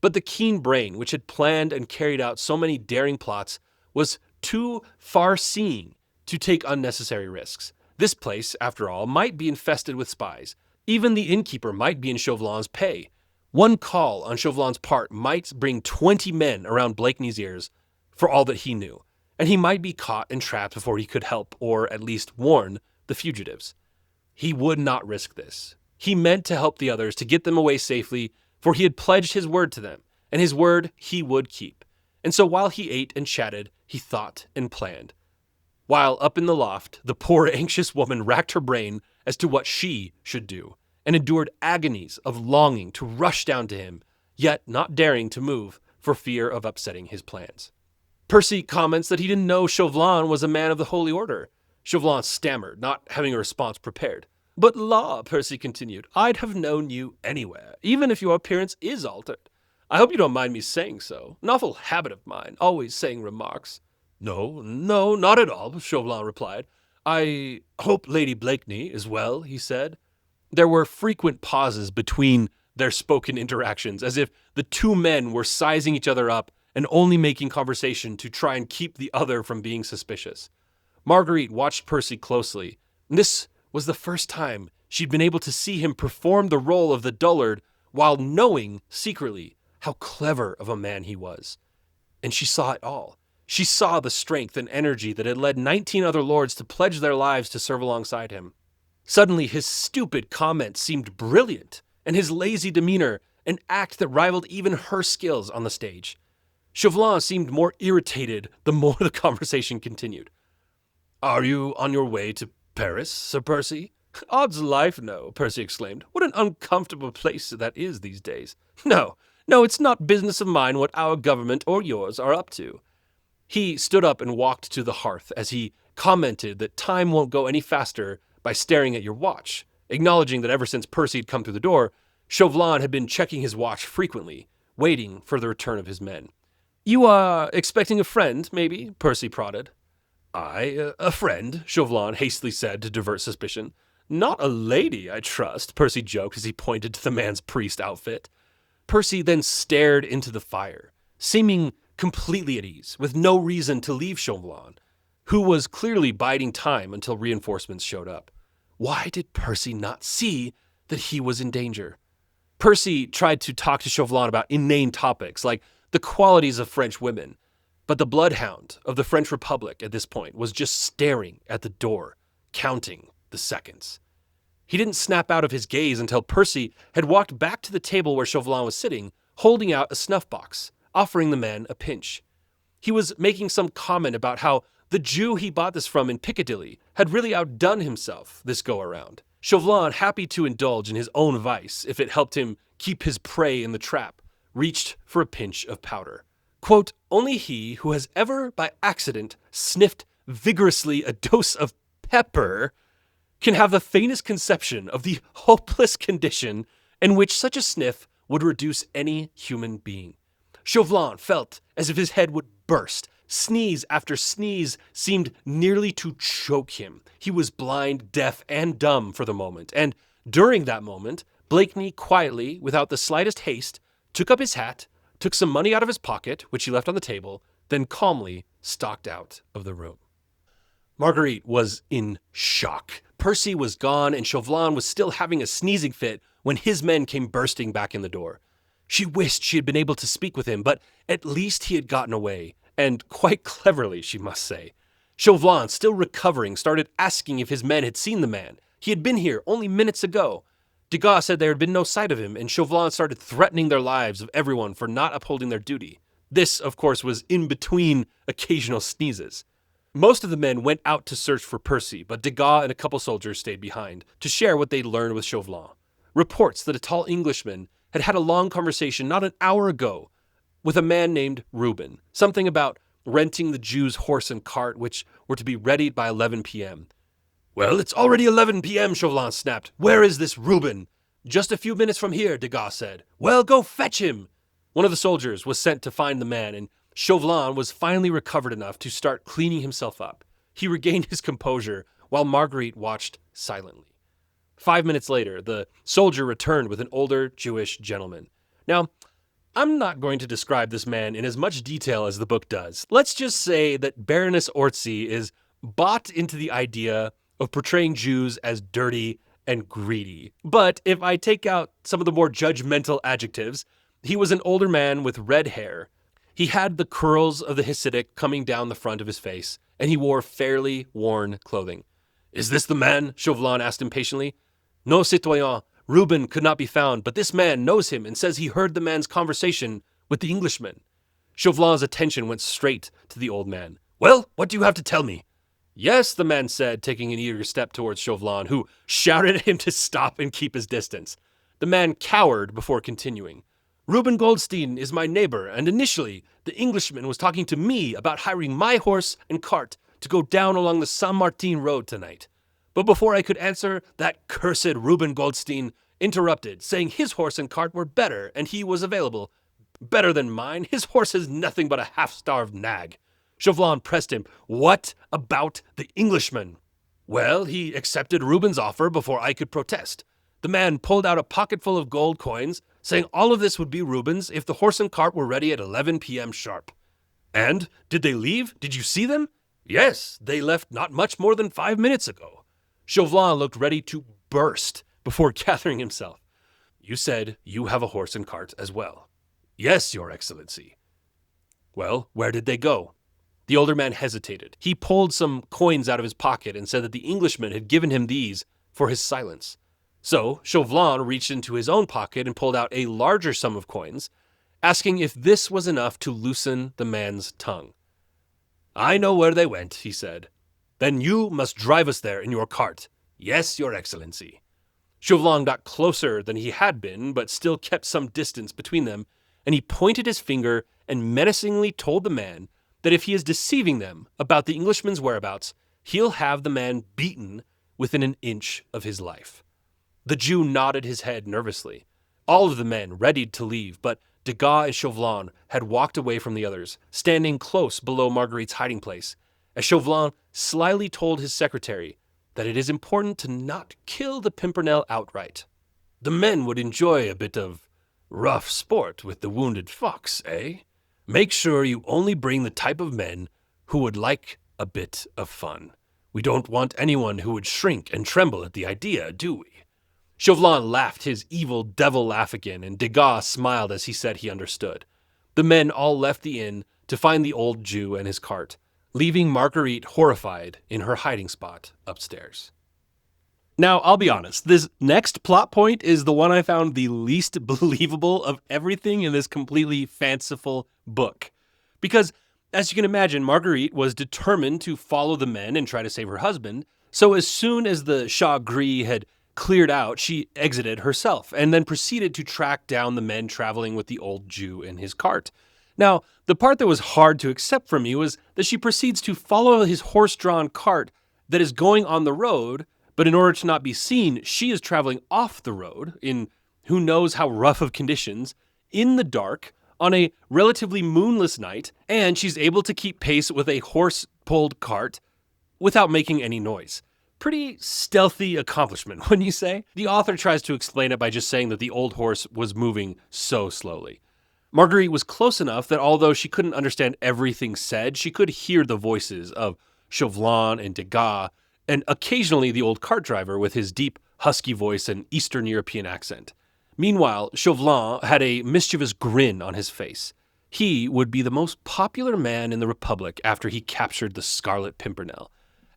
But the keen brain, which had planned and carried out so many daring plots, was too far-seeing to take unnecessary risks. This place, after all, might be infested with spies. Even the innkeeper might be in Chauvelin's pay. One call on Chauvelin's part might bring 20 men around Blakeney's ears, for all that he knew, and he might be caught and trapped before he could help, or at least warn, the fugitives. He would not risk this. He meant to help the others, to get them away safely, for he had pledged his word to them, and his word he would keep. And so while he ate and chatted, he thought and planned. While up in the loft, the poor anxious woman racked her brain as to what she should do, and endured agonies of longing to rush down to him, yet not daring to move for fear of upsetting his plans. Percy comments that he didn't know Chauvelin was a man of the Holy Order. Chauvelin stammered, not having a response prepared. "But la," Percy continued, "I'd have known you anywhere, even if your appearance is altered. I hope you don't mind me saying so. An awful habit of mine, always saying remarks." No, not at all," Chauvelin replied. "I hope Lady Blakeney is well," he said. There were frequent pauses between their spoken interactions, as if the two men were sizing each other up and only making conversation to try and keep the other from being suspicious. Marguerite watched Percy closely. This was the first time she'd been able to see him perform the role of the dullard while knowing secretly how clever of a man he was. And she saw it all. She saw the strength and energy that had led 19 other lords to pledge their lives to serve alongside him. Suddenly, his stupid comments seemed brilliant, and his lazy demeanor an act that rivaled even her skills on the stage. Chauvelin seemed more irritated the more the conversation continued. "Are you on your way to Paris, Sir Percy?" "Odds life, no," Percy exclaimed. "What an uncomfortable place that is these days. No, it's not business of mine what our government or yours are up to." He stood up and walked to the hearth as he commented that time won't go any faster by staring at your watch, acknowledging that ever since Percy had come through the door, Chauvelin had been checking his watch frequently, waiting for the return of his men. "You are expecting a friend, maybe?" Percy prodded. "I, a friend," Chauvelin hastily said to divert suspicion. "Not a lady, I trust," Percy joked as he pointed to the man's priest outfit. Percy then stared into the fire, seeming completely at ease, with no reason to leave Chauvelin, who was clearly biding time until reinforcements showed up. Why did Percy not see that he was in danger? Percy tried to talk to Chauvelin about inane topics, like the qualities of French women, but the bloodhound of the French Republic at this point was just staring at the door, counting the seconds. He didn't snap out of his gaze until Percy had walked back to the table where Chauvelin was sitting, holding out a snuff box, offering the man a pinch. He was making some comment about how the Jew he bought this from in Piccadilly had really outdone himself this go-around. Chauvelin, happy to indulge in his own vice if it helped him keep his prey in the trap, reached for a pinch of powder. Quote, "Only he who has ever by accident sniffed vigorously a dose of pepper can have the faintest conception of the hopeless condition in which such a sniff would reduce any human being." Chauvelin felt as if his head would burst. Sneeze after sneeze seemed nearly to choke him. He was blind, deaf, and dumb for the moment, and during that moment, Blakeney quietly, without the slightest haste, took up his hat, took some money out of his pocket, which he left on the table, then calmly stalked out of the room. Marguerite was in shock. Percy was gone, and Chauvelin was still having a sneezing fit when his men came bursting back in the door. She wished she had been able to speak with him, but at least he had gotten away, and quite cleverly, she must say. Chauvelin, still recovering, started asking if his men had seen the man. He had been here only minutes ago. Degas said there had been no sight of him, and Chauvelin started threatening their lives of everyone for not upholding their duty. This, of course, was in between occasional sneezes. Most of the men went out to search for Percy, but Degas and a couple soldiers stayed behind to share what they'd learned with Chauvelin. Reports that a tall Englishman had had a long conversation not an hour ago with a man named Reuben, something about renting the Jew's horse and cart, which were to be readied by 11 p.m. Well, it's already 11 p.m., Chauvelin snapped. Where is this Reuben? Just a few minutes from here, Degas said. Well, go fetch him. One of the soldiers was sent to find the man, and Chauvelin was finally recovered enough to start cleaning himself up. He regained his composure while Marguerite watched silently. 5 minutes later, the soldier returned with an older Jewish gentleman. Now, I'm not going to describe this man in as much detail as the book does. Let's just say that Baroness Orczy is bought into the idea of portraying Jews as dirty and greedy. But if I take out some of the more judgmental adjectives, he was an older man with red hair. He had the curls of the Hasidic coming down the front of his face, and he wore fairly worn clothing. Is this the man? Chauvelin asked impatiently. No, citoyen. Reuben could not be found, but this man knows him and says he heard the man's conversation with the Englishman. Chauvelin's attention went straight to the old man. Well, what do you have to tell me? Yes, the man said, taking an eager step towards Chauvelin, who shouted at him to stop and keep his distance. The man cowered before continuing. Reuben Goldstein is my neighbor, and initially, the Englishman was talking to me about hiring my horse and cart to go down along the Saint-Martin road tonight. But before I could answer, that cursed Reuben Goldstein interrupted, saying his horse and cart were better, and he was available. Better than mine? His horse is nothing but a half-starved nag. Chauvelin pressed him. What about the Englishman? Well, he accepted Reuben's offer before I could protest. The man pulled out a pocketful of gold coins, saying all of this would be Reuben's if the horse and cart were ready at 11 p.m. sharp. And did they leave? Did you see them? Yes, they left not much more than 5 minutes ago. Chauvelin looked ready to burst before gathering himself. You said you have a horse and cart as well. Yes, Your Excellency. Well, where did they go? The older man hesitated. He pulled some coins out of his pocket and said that the Englishman had given him these for his silence. So Chauvelin reached into his own pocket and pulled out a larger sum of coins, asking if this was enough to loosen the man's tongue. I know where they went, he said. Then you must drive us there in your cart. Yes, Your Excellency. Chauvelin got closer than he had been, but still kept some distance between them, and he pointed his finger and menacingly told the man that if he is deceiving them about the Englishman's whereabouts, he'll have the man beaten within an inch of his life. The Jew nodded his head nervously. All of the men readied to leave, but Degas and Chauvelin had walked away from the others, standing close below Marguerite's hiding place, as Chauvelin slyly told his secretary that it is important to not kill the Pimpernel outright. The men would enjoy a bit of rough sport with the wounded fox, eh? Make sure you only bring the type of men who would like a bit of fun. We don't want anyone who would shrink and tremble at the idea, do we? Chauvelin laughed his evil devil laugh again, and Degas smiled as he said he understood. The men all left the inn to find the old Jew and his cart, leaving Marguerite horrified in her hiding spot upstairs. Now, I'll be honest, this next plot point is the one I found the least believable of everything in this completely fanciful book. Because, as you can imagine, Marguerite was determined to follow the men and try to save her husband, so as soon as the Chat Gris had cleared out, she exited herself, and then proceeded to track down the men traveling with the old Jew in his cart. Now, the part that was hard to accept from me was that she proceeds to follow his horse-drawn cart that is going on the road, but in order to not be seen, she is traveling off the road in who knows how rough of conditions, in the dark, on a relatively moonless night, and she's able to keep pace with a horse-pulled cart without making any noise. Pretty stealthy accomplishment, wouldn't you say? The author tries to explain it by just saying that the old horse was moving so slowly. Marguerite was close enough that although she couldn't understand everything said, she could hear the voices of Chauvelin and Degas, and occasionally the old cart driver with his deep, husky voice and Eastern European accent. Meanwhile, Chauvelin had a mischievous grin on his face. He would be the most popular man in the Republic after he captured the Scarlet Pimpernel.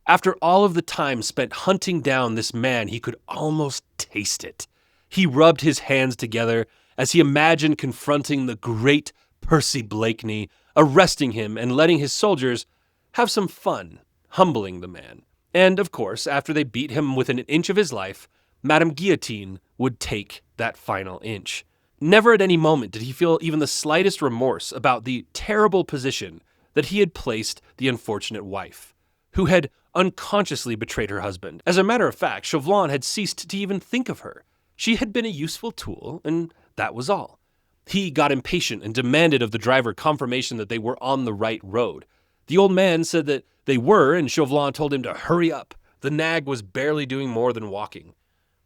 After all of the time spent hunting down this man, he could almost taste it. He rubbed his hands together as he imagined confronting the great Percy Blakeney, arresting him and letting his soldiers have some fun, humbling the man. And, of course, after they beat him within an inch of his life, Madame Guillotine would take that final inch. Never at any moment did he feel even the slightest remorse about the terrible position that he had placed the unfortunate wife, who had unconsciously betrayed her husband. As a matter of fact, Chauvelin had ceased to even think of her. She had been a useful tool, and that was all. He got impatient and demanded of the driver confirmation that they were on the right road. The old man said that they were, and Chauvelin told him to hurry up. The nag was barely doing more than walking.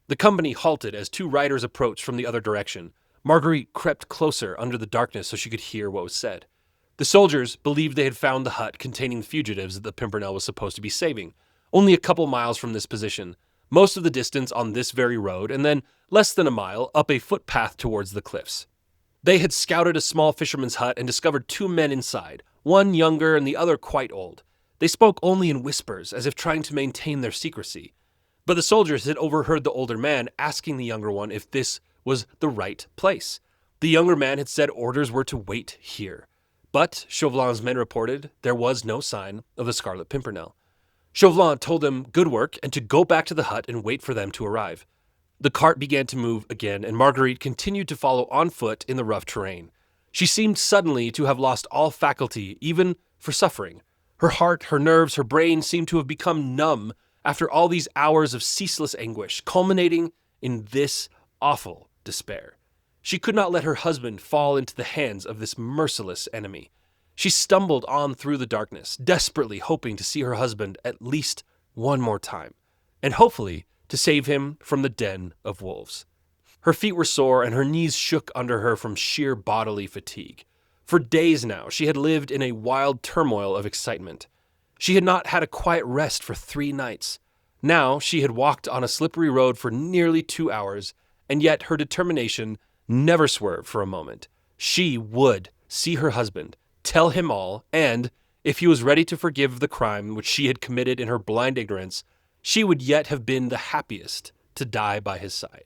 The company halted as two riders approached from the other direction. Marguerite crept closer under the darkness so she could hear what was said. The soldiers believed they had found the hut containing the fugitives that the Pimpernel was supposed to be saving, only a couple miles from this position, most of the distance on this very road, and then less than a mile up a footpath towards the cliffs. They had scouted a small fisherman's hut and discovered two men inside, one younger and the other quite old. They spoke only in whispers, as if trying to maintain their secrecy. But the soldiers had overheard the older man asking the younger one if this was the right place. The younger man had said orders were to wait here. But, Chauvelin's men reported, there was no sign of the Scarlet Pimpernel. Chauvelin told them good work and to go back to the hut and wait for them to arrive. The cart began to move again, and Marguerite continued to follow on foot in the rough terrain. She seemed suddenly to have lost all faculty, even for suffering. Her heart, her nerves, her brain seemed to have become numb after all these hours of ceaseless anguish, culminating in this awful despair. She could not let her husband fall into the hands of this merciless enemy. She stumbled on through the darkness, desperately hoping to see her husband at least one more time, and hopefully to save him from the den of wolves. Her feet were sore and her knees shook under her from sheer bodily fatigue. For days now, she had lived in a wild turmoil of excitement. She had not had a quiet rest for 3 nights. Now she had walked on a slippery road for nearly 2 hours, and yet her determination never swerved for a moment. She would see her husband, tell him all, and, if he was ready to forgive the crime which she had committed in her blind ignorance, she would yet have been the happiest to die by his side.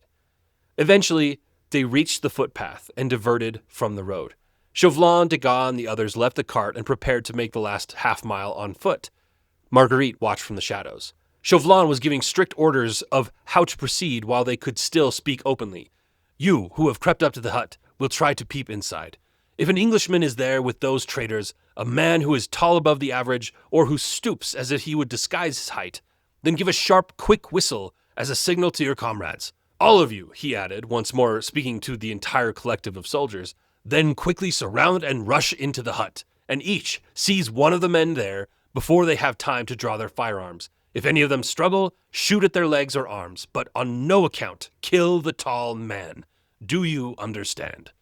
Eventually, they reached the footpath and diverted from the road. Chauvelin, Degas, and the others left the cart and prepared to make the last half-mile on foot. Marguerite watched from the shadows. Chauvelin was giving strict orders of how to proceed while they could still speak openly. You, who have crept up to the hut, will try to peep inside. If an Englishman is there with those traitors, a man who is tall above the average, or who stoops as if he would disguise his height, then give a sharp, quick whistle as a signal to your comrades. All of you, he added, once more speaking to the entire collective of soldiers, then quickly surround and rush into the hut, and each seize one of the men there before they have time to draw their firearms. If any of them struggle, shoot at their legs or arms, but on no account kill the tall man. Do you understand?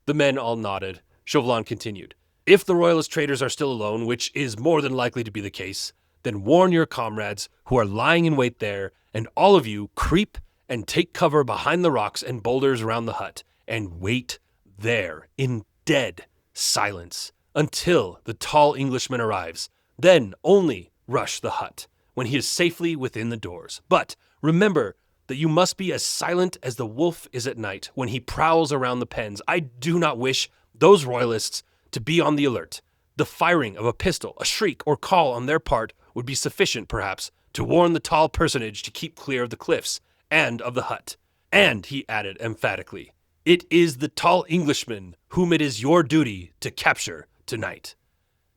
The men all nodded. Chauvelin continued. If the royalist traitors are still alone, which is more than likely to be the case, then warn your comrades who are lying in wait there, and all of you creep and take cover behind the rocks and boulders around the hut, and wait there in dead silence until the tall Englishman arrives. Then only rush the hut when he is safely within the doors. But remember that you must be as silent as the wolf is at night when he prowls around the pens. I do not wish those royalists to be on the alert. The firing of a pistol, a shriek, or call on their part would be sufficient, perhaps, to warn the tall personage to keep clear of the cliffs and of the hut. And, he added emphatically, it is the tall Englishman whom it is your duty to capture tonight.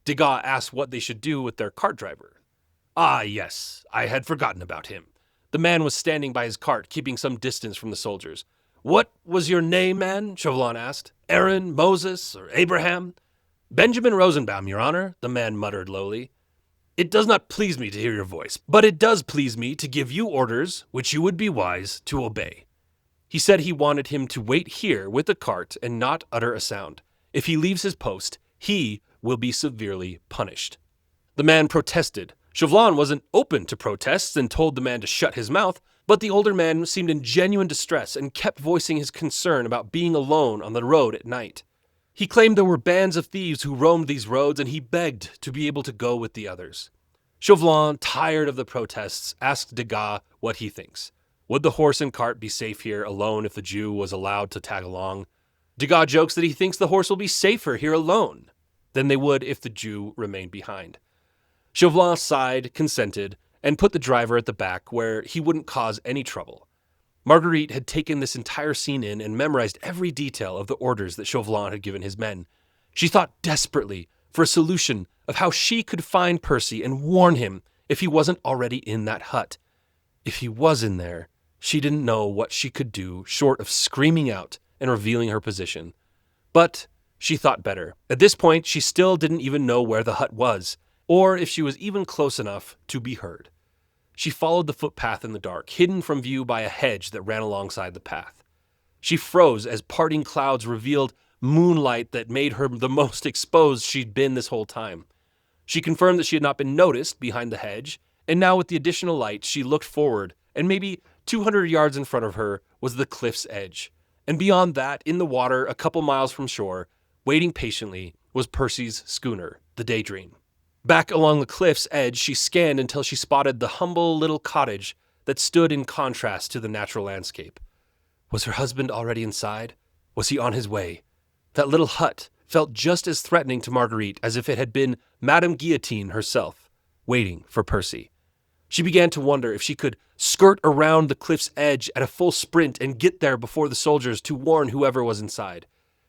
Degas asked what they should do with their cart driver. Ah, yes, I had forgotten about him. The man was standing by his cart, keeping some distance from the soldiers. What was your name, man? Chauvelin asked. Aaron, Moses, or Abraham? Benjamin Rosenbaum, your honor, the man muttered lowly. It does not please me to hear your voice, but it does please me to give you orders which you would be wise to obey. He said he wanted him to wait here with the cart and not utter a sound. If he leaves his post, he will be severely punished. The man protested. Chauvelin wasn't open to protests and told the man to shut his mouth, but the older man seemed in genuine distress and kept voicing his concern about being alone on the road at night. He claimed there were bands of thieves who roamed these roads, and he begged to be able to go with the others. Chauvelin, tired of the protests, asked Degas what he thinks. Would the horse and cart be safe here alone if the Jew was allowed to tag along? Degas jokes that he thinks the horse will be safer here alone than they would if the Jew remained behind. Chauvelin sighed, consented, and put the driver at the back where he wouldn't cause any trouble. Marguerite had taken this entire scene in and memorized every detail of the orders that Chauvelin had given his men. She thought desperately for a solution of how she could find Percy and warn him if he wasn't already in that hut. If he was in there, she didn't know what she could do short of screaming out and revealing her position. But she thought better. At this point, she still didn't even know where the hut was, or if she was even close enough to be heard. She followed the footpath in the dark, hidden from view by a hedge that ran alongside the path. She froze as parting clouds revealed moonlight that made her the most exposed she'd been this whole time. She confirmed that she had not been noticed behind the hedge, and now with the additional light, she looked forward, and maybe 200 yards in front of her was the cliff's edge. And beyond that, in the water, a couple miles from shore, waiting patiently, was Percy's schooner, the Daydream. Back along the cliff's edge, she scanned until she spotted the humble little cottage that stood in contrast to the natural landscape. Was her husband already inside? Was he on his way? That little hut felt just as threatening to Marguerite as if it had been Madame Guillotine herself, waiting for Percy. She began to wonder if she could skirt around the cliff's edge at a full sprint and get there before the soldiers to warn whoever was inside.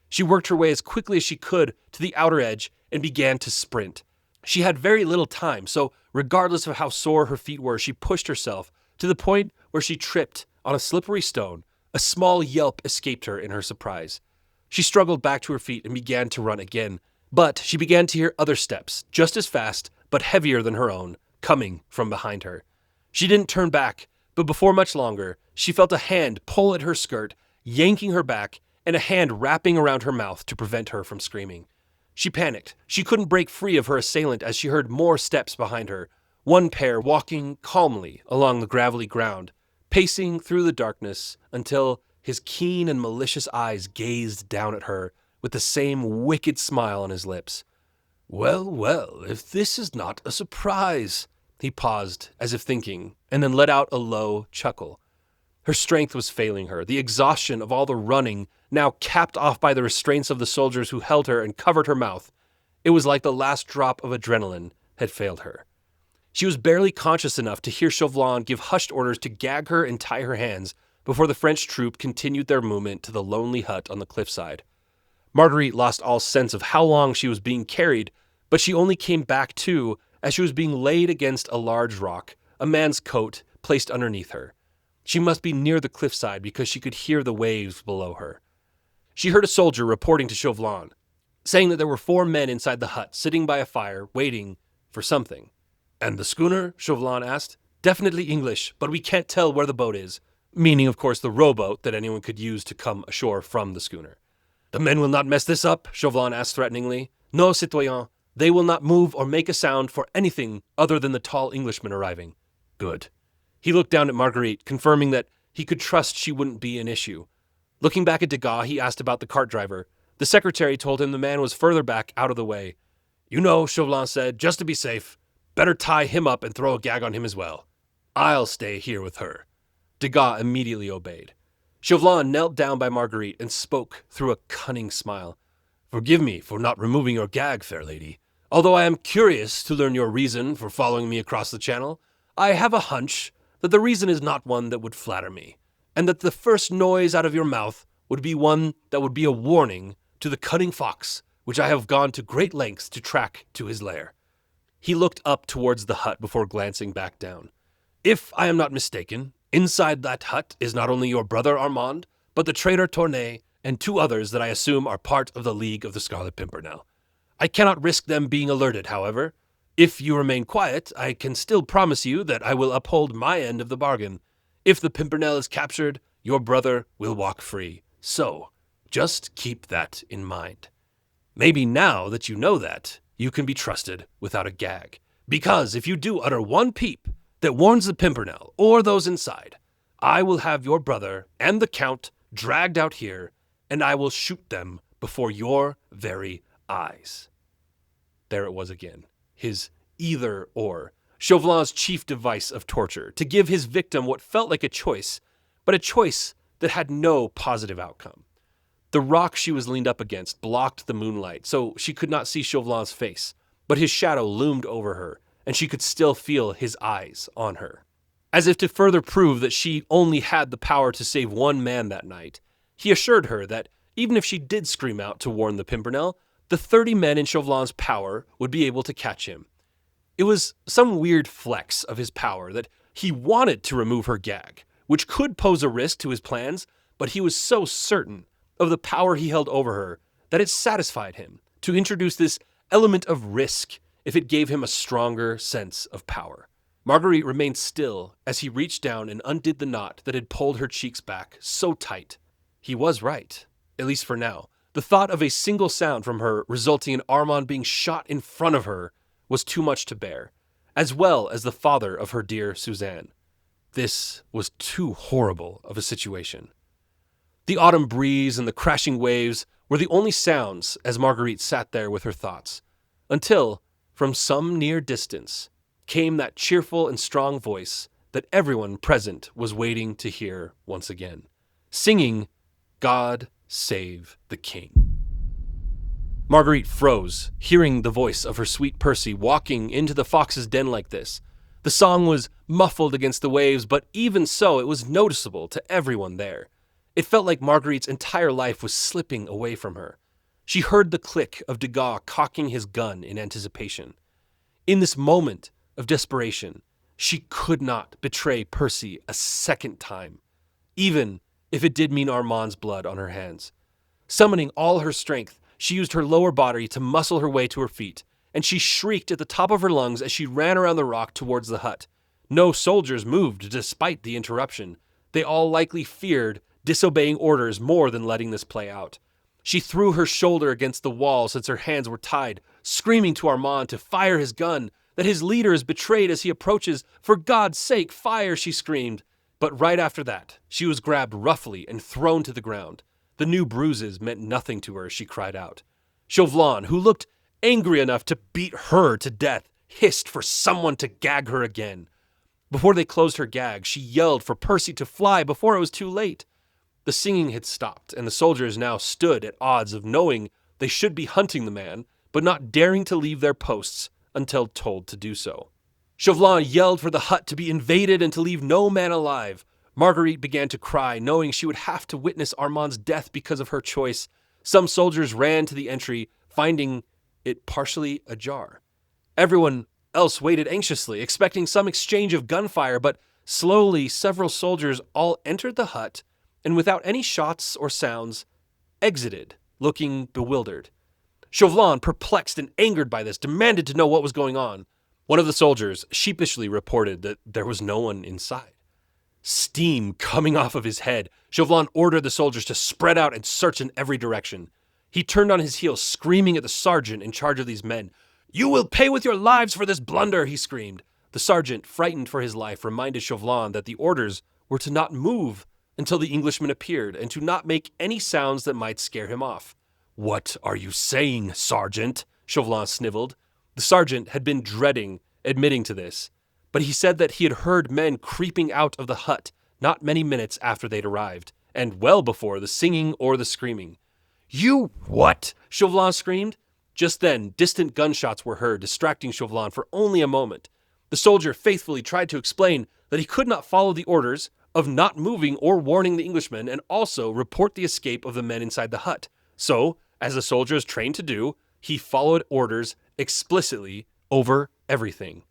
She worked her way as quickly as she could to the outer edge and began to sprint. She had very little time, so regardless of how sore her feet were, she pushed herself to the point where she tripped on a slippery stone. A small yelp escaped her in her surprise. She struggled back to her feet and began to run again, but she began to hear other steps, just as fast but heavier than her own, coming from behind her. She didn't turn back, but before much longer, she felt a hand pull at her skirt, yanking her back, and a hand wrapping around her mouth to prevent her from screaming. She panicked. She couldn't break free of her assailant as she heard more steps behind her, one pair walking calmly along the gravelly ground, pacing through the darkness until his keen and malicious eyes gazed down at her with the same wicked smile on his lips. "Well, well, if this is not a surprise," he paused, as if thinking, and then let out a low chuckle. Her strength was failing her, the exhaustion of all the running now capped off by the restraints of the soldiers who held her and covered her mouth. It was like the last drop of adrenaline had failed her. She was barely conscious enough to hear Chauvelin give hushed orders to gag her and tie her hands before the French troop continued their movement to the lonely hut on the cliffside. Marguerite lost all sense of how long she was being carried, but she only came back to as she was being laid against a large rock, a man's coat placed underneath her. She must be near the cliffside because she could hear the waves below her. She heard a soldier reporting to Chauvelin, saying that there were 4 men inside the hut, sitting by a fire, waiting for something. "And the schooner?" Chauvelin asked. "Definitely English, but we can't tell where the boat is," meaning, of course, the rowboat that anyone could use to come ashore from the schooner. "The men will not mess this up?" Chauvelin asked threateningly. "No, citoyen. They will not move or make a sound for anything other than the tall Englishman arriving." "Good." He looked down at Marguerite, confirming that he could trust she wouldn't be an issue. Looking back at Degas, he asked about the cart driver. The secretary told him the man was further back, out of the way. "You know," Chauvelin said, "just to be safe, better tie him up and throw a gag on him as well. I'll stay here with her." Degas immediately obeyed. Chauvelin knelt down by Marguerite and spoke through a cunning smile. "Forgive me for not removing your gag, fair lady. Although I am curious to learn your reason for following me across the channel, I have a hunch that the reason is not one that would flatter me, and that the first noise out of your mouth would be one that would be a warning to the cunning fox, which I have gone to great lengths to track to his lair." He looked up towards the hut before glancing back down. "If I am not mistaken, inside that hut is not only your brother Armand, but the traitor Tournay and 2 others that I assume are part of the League of the Scarlet Pimpernel. I cannot risk them being alerted, however. If you remain quiet, I can still promise you that I will uphold my end of the bargain. If the Pimpernel is captured, your brother will walk free. So, just keep that in mind. Maybe now that you know that, you can be trusted without a gag. Because if you do utter one peep that warns the Pimpernel or those inside, I will have your brother and the Count dragged out here, and I will shoot them before your very eyes." There it was again. His either-or, Chauvelin's chief device of torture, to give his victim what felt like a choice, but a choice that had no positive outcome. The rock she was leaned up against blocked the moonlight, so she could not see Chauvelin's face, but his shadow loomed over her, and she could still feel his eyes on her. As if to further prove that she only had the power to save one man that night, he assured her that even if she did scream out to warn the Pimpernel, the 30 men in Chauvelin's power would be able to catch him. It was some weird flex of his power that he wanted to remove her gag, which could pose a risk to his plans, but he was so certain of the power he held over her that it satisfied him to introduce this element of risk if it gave him a stronger sense of power. Marguerite remained still as he reached down and undid the knot that had pulled her cheeks back so tight. He was right, at least for now. The thought of a single sound from her resulting in Armand being shot in front of her was too much to bear, as well as the father of her dear Suzanne. This was too horrible of a situation. The autumn breeze and the crashing waves were the only sounds as Marguerite sat there with her thoughts, until, from some near distance, came that cheerful and strong voice that everyone present was waiting to hear once again, singing, "God Save the King." Marguerite froze, hearing the voice of her sweet Percy walking into the fox's den like this. The song was muffled against the waves, but even so, it was noticeable to everyone there. It felt like Marguerite's entire life was slipping away from her. She heard the click of Degas cocking his gun in anticipation. In this moment of desperation, she could not betray Percy a second time, even if it did mean Armand's blood on her hands. Summoning all her strength, she used her lower body to muscle her way to her feet, and she shrieked at the top of her lungs as she ran around the rock towards the hut. No soldiers moved despite the interruption. They all likely feared disobeying orders more than letting this play out. She threw her shoulder against the wall since her hands were tied, screaming to Armand to fire his gun, that his leader is betrayed as he approaches. "For God's sake, fire," she screamed. But right after that, she was grabbed roughly and thrown to the ground. The new bruises meant nothing to her as she cried out. Chauvelin, who looked angry enough to beat her to death, hissed for someone to gag her again. Before they closed her gag, she yelled for Percy to fly before it was too late. The singing had stopped, and the soldiers now stood at odds of knowing they should be hunting the man, but not daring to leave their posts until told to do so. Chauvelin yelled for the hut to be invaded and to leave no man alive. Marguerite began to cry, knowing she would have to witness Armand's death because of her choice. Some soldiers ran to the entry, finding it partially ajar. Everyone else waited anxiously, expecting some exchange of gunfire, but slowly several soldiers all entered the hut and without any shots or sounds, exited, looking bewildered. Chauvelin, perplexed and angered by this, demanded to know what was going on. One of the soldiers sheepishly reported that there was no one inside. Steam coming off of his head, Chauvelin ordered the soldiers to spread out and search in every direction. He turned on his heel, screaming at the sergeant in charge of these men. "You will pay with your lives for this blunder," he screamed. The sergeant, frightened for his life, reminded Chauvelin that the orders were to not move until the Englishman appeared, and to not make any sounds that might scare him off. "What are you saying, Sergeant?" Chauvelin sniveled. The sergeant had been dreading admitting to this, but he said that he had heard men creeping out of the hut not many minutes after they'd arrived, and well before the singing or the screaming. "You what?" Chauvelin screamed. Just then, distant gunshots were heard, distracting Chauvelin for only a moment. The soldier faithfully tried to explain that he could not follow the orders of not moving or warning the Englishmen, and also report the escape of the men inside the hut. So, as the soldier is trained to do, he followed orders explicitly over everything.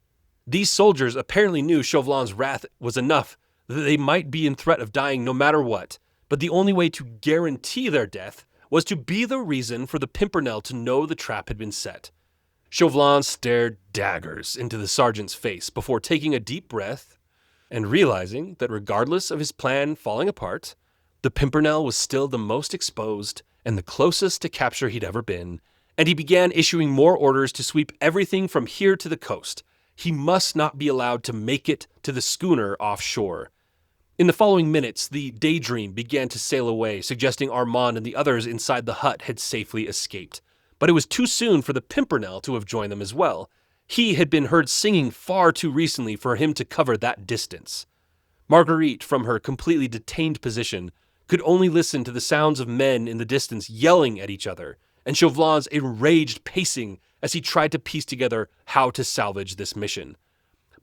These soldiers apparently knew Chauvelin's wrath was enough that they might be in threat of dying no matter what, but the only way to guarantee their death was to be the reason for the Pimpernel to know the trap had been set. Chauvelin stared daggers into the sergeant's face before taking a deep breath and realizing that regardless of his plan falling apart, the Pimpernel was still the most exposed and the closest to capture he'd ever been, and he began issuing more orders to sweep everything from here to the coast. He must not be allowed to make it to the schooner offshore. In the following minutes, the Daydream began to sail away, suggesting Armand and the others inside the hut had safely escaped. But it was too soon for the Pimpernel to have joined them as well. He had been heard singing far too recently for him to cover that distance. Marguerite, from her completely detained position, could only listen to the sounds of men in the distance yelling at each other, and Chauvelin's enraged pacing as he tried to piece together how to salvage this mission.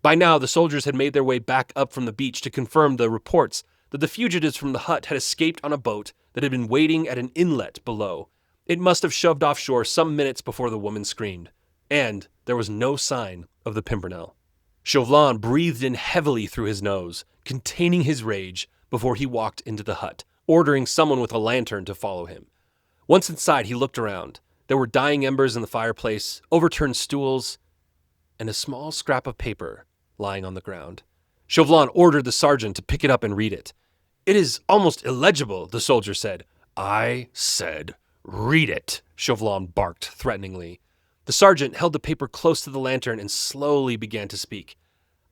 By now, the soldiers had made their way back up from the beach to confirm the reports that the fugitives from the hut had escaped on a boat that had been waiting at an inlet below. It must have shoved offshore some minutes before the woman screamed. And there was no sign of the Pimpernel. Chauvelin breathed in heavily through his nose, containing his rage before he walked into the hut, ordering someone with a lantern to follow him. Once inside, he looked around. There were dying embers in the fireplace, overturned stools, and a small scrap of paper lying on the ground. Chauvelin ordered the sergeant to pick it up and read it. "It is almost illegible," the soldier said. "I said, read it," Chauvelin barked threateningly. The sergeant held the paper close to the lantern and slowly began to speak.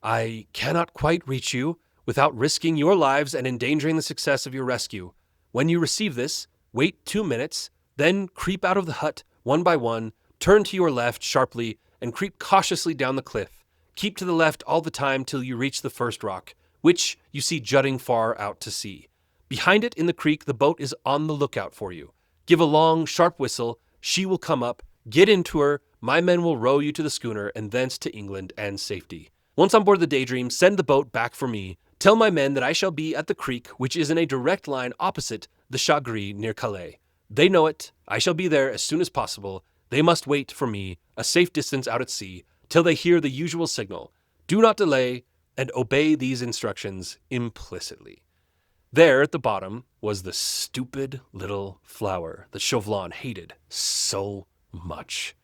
"I cannot quite reach you without risking your lives and endangering the success of your rescue. When you receive this, wait 2 minutes, then creep out of the hut one by one, turn to your left sharply, and creep cautiously down the cliff. Keep to the left all the time till you reach the first rock, which you see jutting far out to sea. Behind it in the creek, the boat is on the lookout for you. Give a long, sharp whistle. She will come up. Get into her. My men will row you to the schooner and thence to England and safety. Once on board the Daydream, send the boat back for me. Tell my men that I shall be at the creek, which is in a direct line opposite the Chagris near Calais. They know it. I shall be there as soon as possible. They must wait for me, a safe distance out at sea, till they hear the usual signal. Do not delay, and obey these instructions implicitly." There at the bottom was the stupid little flower that Chauvelin hated so much.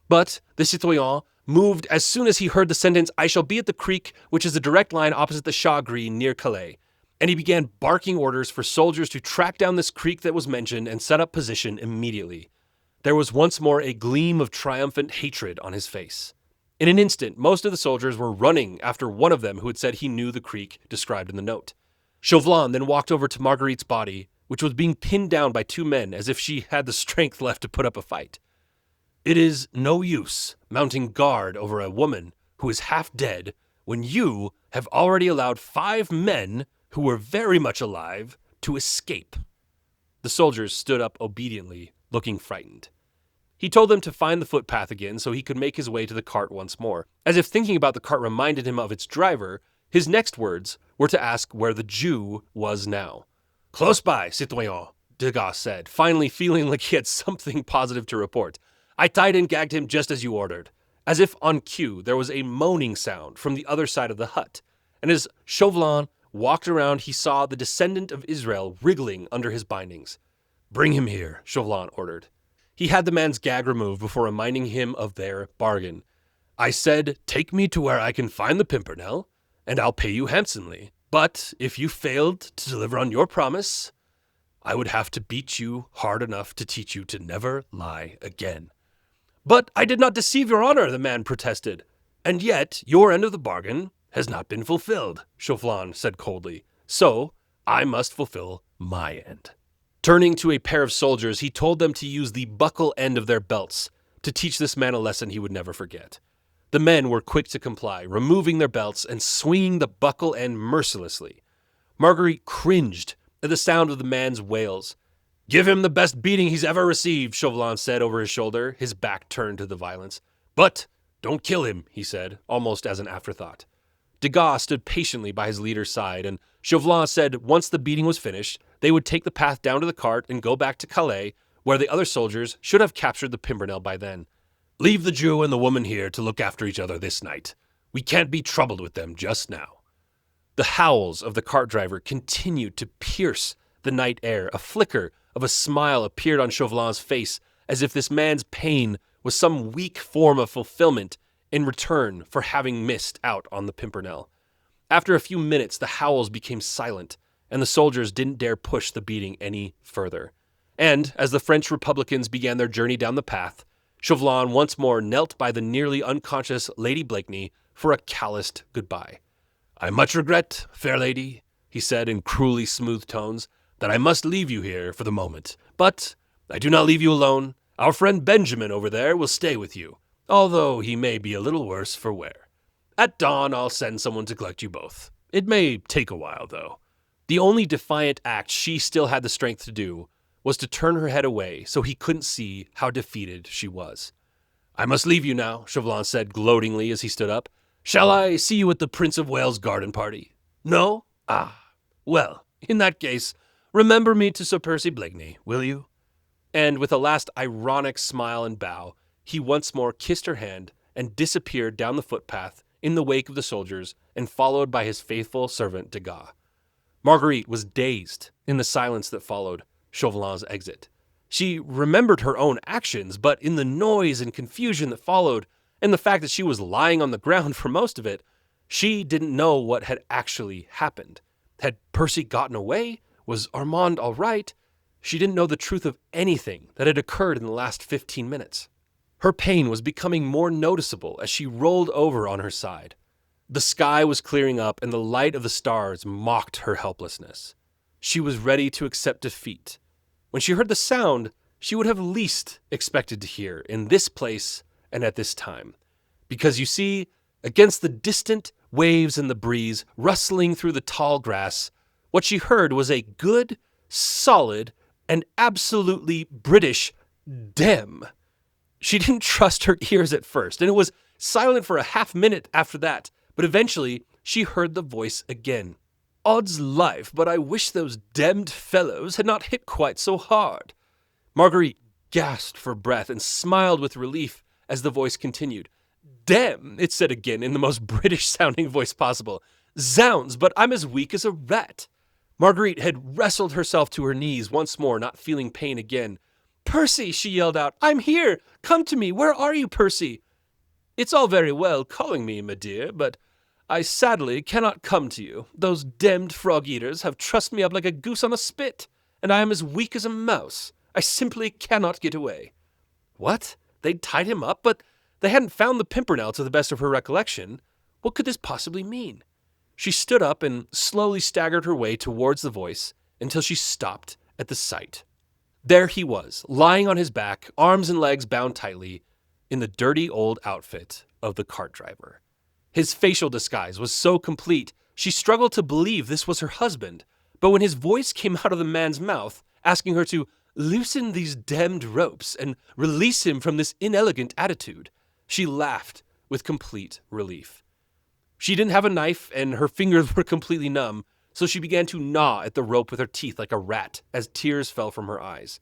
But the citoyen moved as soon as he heard the sentence, "I shall be at the creek, which is a direct line opposite the Chagris near Calais," and he began barking orders for soldiers to track down this creek that was mentioned and set up position immediately. There was once more a gleam of triumphant hatred on his face. In an instant, most of the soldiers were running after one of them who had said he knew the creek described in the note. Chauvelin then walked over to Marguerite's body, which was being pinned down by 2 men as if she had the strength left to put up a fight. "It is no use mounting guard over a woman who is half dead when you have already allowed 5 men who were very much alive to escape." The soldiers stood up obediently, looking frightened. He told them to find the footpath again so he could make his way to the cart once more. As if thinking about the cart reminded him of its driver, his next words were to ask where the Jew was now. "Close by, citoyen," Degas said, finally feeling like he had something positive to report. "I tied and gagged him just as you ordered." As if on cue, there was a moaning sound from the other side of the hut, and as Chauvelin walked around, he saw the descendant of Israel wriggling under his bindings. "Bring him here," Chauvelin ordered. He had the man's gag removed before reminding him of their bargain. "I said, take me to where I can find the Pimpernel, and I'll pay you handsomely. But if you failed to deliver on your promise, I would have to beat you hard enough to teach you to never lie again." "But I did not deceive your honor," the man protested. "And yet your end of the bargain has not been fulfilled," Chauvelin said coldly. "So I must fulfill my end." Turning to a pair of soldiers, he told them to use the buckle end of their belts to teach this man a lesson he would never forget. The men were quick to comply, removing their belts and swinging the buckle end mercilessly. Marguerite cringed at the sound of the man's wails. "Give him the best beating he's ever received," Chauvelin said over his shoulder, his back turned to the violence. "But don't kill him," he said, almost as an afterthought. Degas stood patiently by his leader's side, and Chauvelin said once the beating was finished, they would take the path down to the cart and go back to Calais, where the other soldiers should have captured the Pimpernel by then. "Leave the Jew and the woman here to look after each other this night. We can't be troubled with them just now." The howls of the cart driver continued to pierce the night air. A flicker of a smile appeared on Chauvelin's face, as if this man's pain was some weak form of fulfillment in return for having missed out on the Pimpernel. After a few minutes, the howls became silent, and the soldiers didn't dare push the beating any further. And, as the French Republicans began their journey down the path, Chauvelin once more knelt by the nearly unconscious Lady Blakeney for a calloused goodbye. "I much regret, fair lady," he said in cruelly smooth tones, "that I must leave you here for the moment. But I do not leave you alone. Our friend Benjamin over there will stay with you, although he may be a little worse for wear. At dawn, I'll send someone to collect you both. It may take a while, though." The only defiant act she still had the strength to do was to turn her head away so he couldn't see how defeated she was. "I must leave you now," Chauvelin said gloatingly as he stood up. Shall I see you at the Prince of Wales garden party? No? Ah, well, in that case, remember me to Sir Percy Blakeney, will you? And with a last ironic smile and bow, he once more kissed her hand and disappeared down the footpath in the wake of the soldiers and followed by his faithful servant Degas. Marguerite was dazed in the silence that followed Chauvelin's exit. She remembered her own actions, but in the noise and confusion that followed, and the fact that she was lying on the ground for most of it, she didn't know what had actually happened. Had Percy gotten away? Was Armand all right? She didn't know the truth of anything that had occurred in the last 15 minutes. Her pain was becoming more noticeable as she rolled over on her side. The sky was clearing up and the light of the stars mocked her helplessness. She was ready to accept defeat. When she heard the sound she would have least expected to hear in this place and at this time. Because you see, against the distant waves and the breeze rustling through the tall grass, what she heard was a good, solid, and absolutely British dem. She didn't trust her ears at first, and it was silent for a half-minute after that, but eventually she heard the voice again. Odds life, but I wish those demmed fellows had not hit quite so hard. Marguerite gasped for breath and smiled with relief as the voice continued. Dem, it said again in the most British-sounding voice possible. Zounds, but I'm as weak as a rat. Marguerite had wrestled herself to her knees once more, not feeling pain again. Percy, she yelled out, I'm here! Come to me! Where are you, Percy? It's all very well calling me, my dear, but I sadly cannot come to you. Those demmed frog-eaters have trussed me up like a goose on a spit, and I am as weak as a mouse. I simply cannot get away. What? They'd tied him up, but they hadn't found the Pimpernel to the best of her recollection. What could this possibly mean? She stood up and slowly staggered her way towards the voice until she stopped at the sight. There he was, lying on his back, arms and legs bound tightly, in the dirty old outfit of the cart driver. His facial disguise was so complete, she struggled to believe this was her husband, but when his voice came out of the man's mouth, asking her to loosen these damned ropes and release him from this inelegant attitude, she laughed with complete relief. She didn't have a knife, and her fingers were completely numb, so she began to gnaw at the rope with her teeth like a rat as tears fell from her eyes.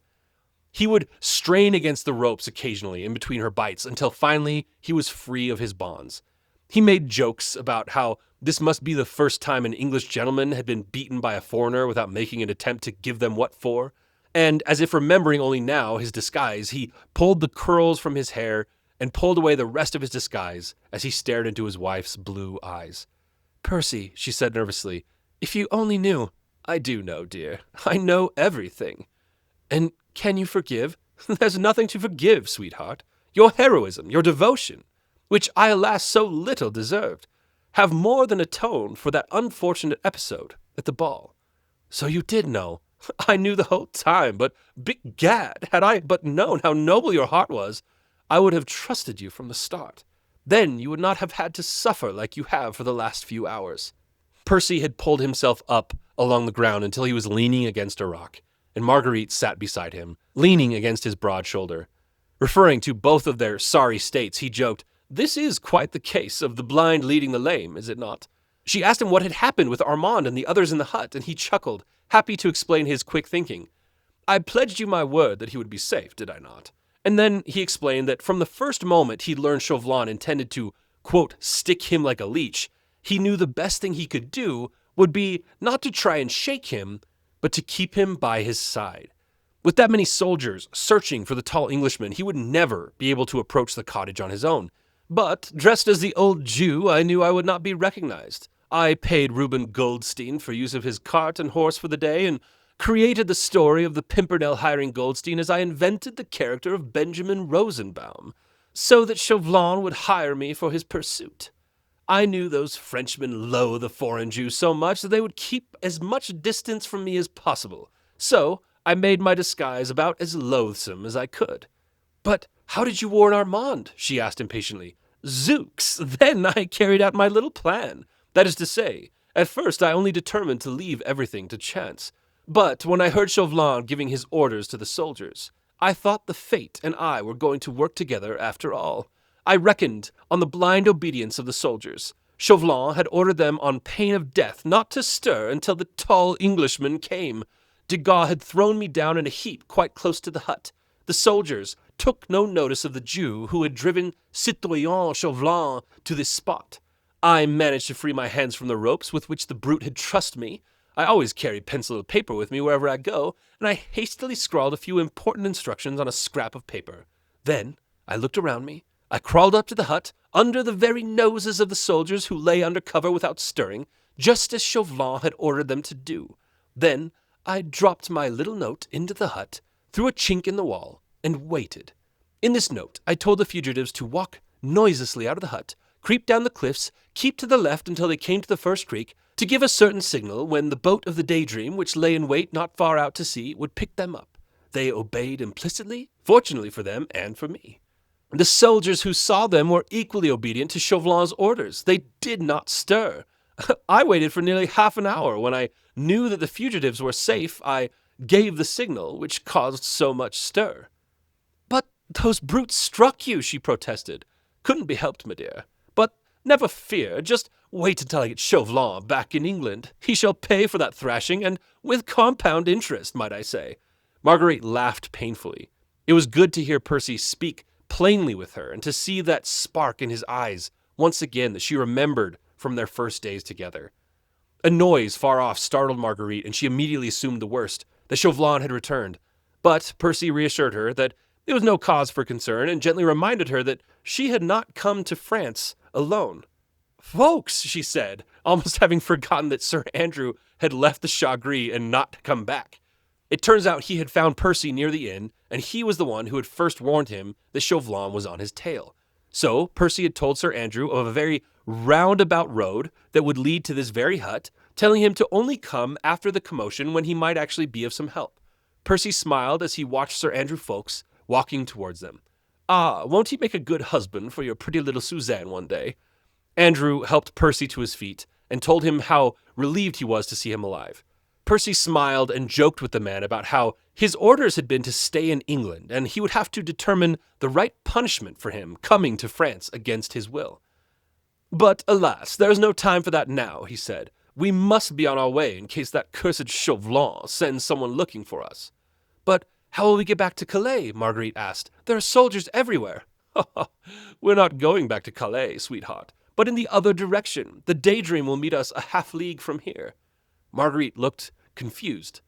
He would strain against the ropes occasionally in between her bites until finally he was free of his bonds. He made jokes about how this must be the first time an English gentleman had been beaten by a foreigner without making an attempt to give them what for, and as if remembering only now his disguise, he pulled the curls from his hair and pulled away the rest of his disguise as he stared into his wife's blue eyes. Percy, she said nervously, if you only knew. I do know, dear. I know everything. And can you forgive? There's nothing to forgive, sweetheart. Your heroism, your devotion, which I alas so little deserved, have more than atoned for that unfortunate episode at the ball. So you did know. I knew the whole time, but begad, had I but known how noble your heart was, I would have trusted you from the start. Then you would not have had to suffer like you have for the last few hours. Percy had pulled himself up along the ground until he was leaning against a rock, and Marguerite sat beside him, leaning against his broad shoulder. Referring to both of their sorry states, he joked, This is quite the case of the blind leading the lame, is it not? She asked him what had happened with Armand and the others in the hut, and he chuckled, happy to explain his quick thinking. I pledged you my word that he would be safe, did I not? And then he explained that from the first moment he'd learned Chauvelin intended to, quote, stick him like a leech, he knew the best thing he could do would be not to try and shake him, but to keep him by his side. With that many soldiers searching for the tall Englishman, he would never be able to approach the cottage on his own. But, dressed as the old Jew, I knew I would not be recognized. I paid Reuben Goldstein for use of his cart and horse for the day, and created the story of the Pimpernel hiring Goldstein as I invented the character of Benjamin Rosenbaum, so that Chauvelin would hire me for his pursuit. I knew those Frenchmen loathe the foreign Jew so much that they would keep as much distance from me as possible, so I made my disguise about as loathsome as I could. But how did you warn Armand? She asked impatiently. Zooks! Then I carried out my little plan. That is to say, at first I only determined to leave everything to chance. But when I heard Chauvelin giving his orders to the soldiers, I thought the fate and I were going to work together after all. I reckoned on the blind obedience of the soldiers. Chauvelin had ordered them on pain of death not to stir until the tall Englishman came. Degas had thrown me down in a heap quite close to the hut. The soldiers took no notice of the Jew who had driven Citoyen Chauvelin to this spot. I managed to free my hands from the ropes with which the brute had trussed me. I always carry pencil and paper with me wherever I go, and I hastily scrawled a few important instructions on a scrap of paper. Then I looked around me. I crawled up to the hut, under the very noses of the soldiers who lay under cover without stirring, just as Chauvelin had ordered them to do. Then I dropped my little note into the hut, through a chink in the wall, and waited. In this note, I told the fugitives to walk noiselessly out of the hut, creep down the cliffs, keep to the left until they came to the first creek, to give a certain signal when the boat of the Daydream, which lay in wait not far out to sea, would pick them up. They obeyed implicitly, fortunately for them and for me. The soldiers who saw them were equally obedient to Chauvelin's orders. They did not stir. I waited for nearly half an hour. When I knew that the fugitives were safe, I gave the signal which caused so much stir. "But those brutes struck you," she protested. "Couldn't be helped, my dear. But never fear, just wait until I get Chauvelin back in England. He shall pay for that thrashing, and with compound interest, might I say." Marguerite laughed painfully. It was good to hear Percy speak plainly with her, and to see that spark in his eyes once again that she remembered from their first days together. A noise far off startled Marguerite, and she immediately assumed the worst, that Chauvelin had returned. But Percy reassured her that there was no cause for concern, and gently reminded her that she had not come to France alone. "Folks," she said, almost having forgotten that Sir Andrew had left the Chagris and not come back. It turns out he had found Percy near the inn, and he was the one who had first warned him that Chauvelin was on his tail. So Percy had told Sir Andrew of a very roundabout road that would lead to this very hut, telling him to only come after the commotion when he might actually be of some help. Percy smiled as he watched Sir Andrew Ffoulkes walking towards them. "Ah, won't he make a good husband for your pretty little Suzanne one day?" Andrew helped Percy to his feet and told him how relieved he was to see him alive. Percy smiled and joked with the man about how his orders had been to stay in England, and he would have to determine the right punishment for him coming to France against his will. "But alas, there is no time for that now," he said. "We must be on our way in case that cursed Chauvelin sends someone looking for us." "But how will we get back to Calais?" Marguerite asked. "There are soldiers everywhere." "We're not going back to Calais, sweetheart, but in the other direction. The Daydream will meet us a half-league from here." Marguerite looked confused.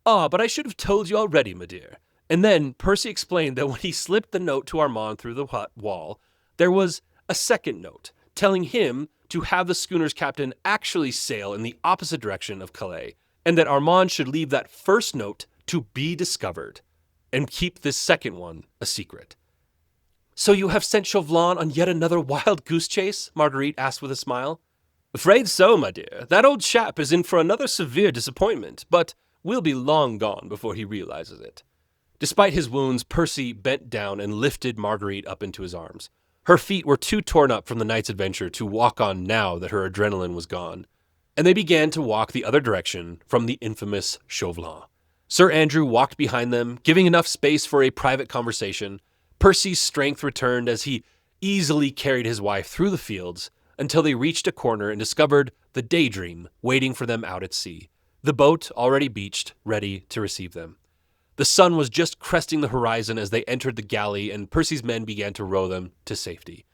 "Ah, but I should have told you already, my dear." And then Percy explained that when he slipped the note to Armand through the hut wall, there was a second note, telling him to have the schooner's captain actually sail in the opposite direction of Calais, and that Armand should leave that first note to be discovered, and keep this second one a secret. "So you have sent Chauvelin on yet another wild goose chase?" Marguerite asked with a smile. "Afraid so, my dear. That old chap is in for another severe disappointment, but we'll be long gone before he realizes it." Despite his wounds, Percy bent down and lifted Marguerite up into his arms. Her feet were too torn up from the night's adventure to walk on now that her adrenaline was gone, and they began to walk the other direction from the infamous Chauvelin. Sir Andrew walked behind them, giving enough space for a private conversation. Percy's strength returned as he easily carried his wife through the fields until they reached a corner and discovered the Daydream waiting for them out at sea, the boat already beached, ready to receive them. The sun was just cresting the horizon as they entered the galley, and Percy's men began to row them to safety.